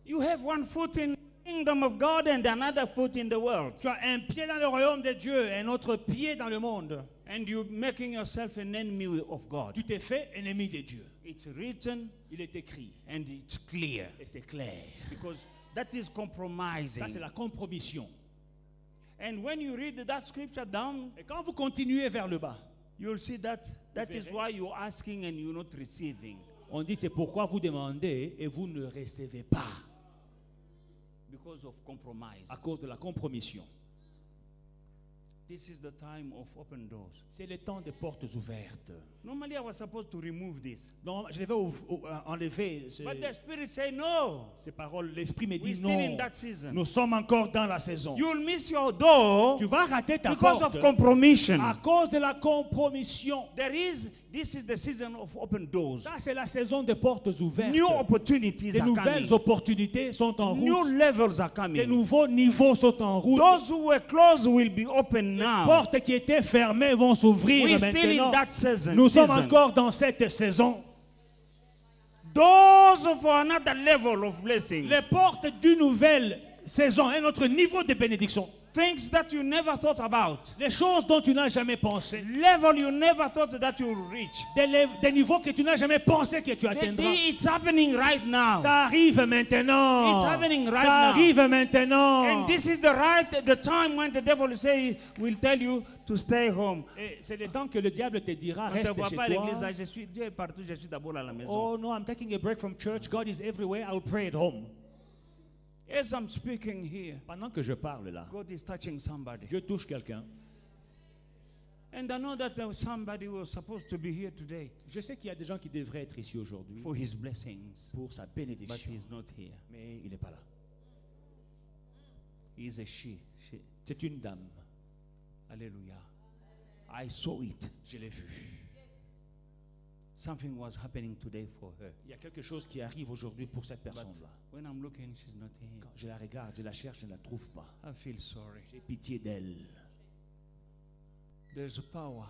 You have one foot in the kingdom of God and another foot in the world. Tu as un pied dans le royaume de Dieu et un autre pied dans le monde. And you're making yourself an enemy of God. Tu t'es fait ennemi de Dieu. It's written Il est écrit and it's clear. et c'est clair. Because that is compromising. Ça, c'est la compromission. And when you read that scripture down, Et quand vous continuez vers le bas, you'll see that that is verrez. why you're asking and you're not receiving. on dit c'est pourquoi vous demandez et vous ne recevez pas Because of compromise. à cause de la compromission. This is the time of open doors. C'est le temps des portes ouvertes. Normally I was supposed to remove this. Non, je devais enlever But the Spirit say no. ces paroles. L'Esprit me We're dit still non. in that season. Nous sommes encore dans la saison. You'll miss your door Tu vas rater ta because porte of compromission. à cause de la compromission. This is the season of open doors. Ça, c'est la saison des portes ouvertes. New opportunities Des are nouvelles coming. opportunités sont en New route. levels are Des coming. nouveaux niveaux sont en route. Those who were closed will be open Les now. portes qui étaient fermées vont s'ouvrir We're still maintenant. in that season. Nous sommes encore dans cette saison. Doors for another level of blessing. Les portes d'une nouvelle saison, un autre niveau de bénédiction. Things that you never thought about. Les choses dont tu n'as jamais pensé. Level you never thought that you would reach. Des niveaux que tu n'as jamais pensé que tu atteindras. It's happening right now. Ça arrive maintenant. It's happening right Ça now. arrive maintenant. And this is the time when the devil will tell you to stay home. Et c'est le temps que le diable te dira, On ne te reste voit chez pas à l'église, toi. je suis Dieu est partout, je suis d'abord à la maison. Oh no, I'm taking a break from church. God is everywhere. I will pray at home. As I'm speaking here, Pendant que je parle là, God is touching somebody. je touche quelqu'un. And I know that there was somebody who was supposed to be here today Je sais qu'il y a des gens qui devraient être ici aujourd'hui for his blessings, pour sa but bénédiction. he's not here. Mais il n'est pas là. He's a she. C'est une dame. Hallelujah. I saw it. Je l'ai vu. Something was happening today for her. Il y a quelque chose qui arrive aujourd'hui pour cette personne-là. When I'm looking, she's not here. Quand je la regarde, je la cherche, je ne la trouve pas. I feel sorry. J'ai pitié d'elle. There's a power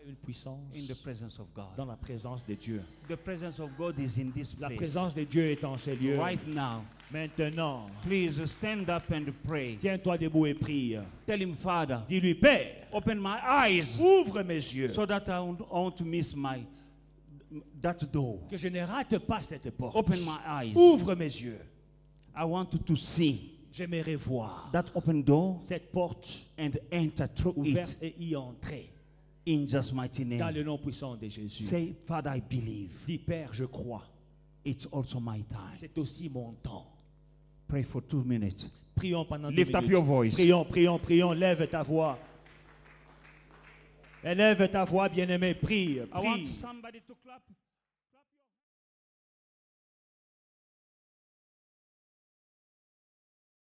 Il y a une puissance in the presence of God. dans la présence de Dieu. The presence of God is in this La place. présence de Dieu est en ces lieux. Right now. Maintenant, Please stand up and pray. tiens-toi debout et prie. Tell him, Father, Dis-lui, Père, open my eyes ouvre mes yeux, so that I won't miss that door. que je ne rate pas cette porte. Open my eyes. Ouvre mes yeux. I want to see J'aimerais voir that open door cette porte and enter through ouverte it et y entrer. in Jesus' mighty Dans name. le nom puissant de Jésus. Say, Father, I believe. Dis, Père, je crois. It's also my time. C'est aussi mon temps. Pray for 2 minutes. Prions pendant 2 Lift up minutes. your voice. Prions, prions, prions. Lève ta voix. Élève ta voix, bien-aimé. Prie, I want prie. somebody to clap.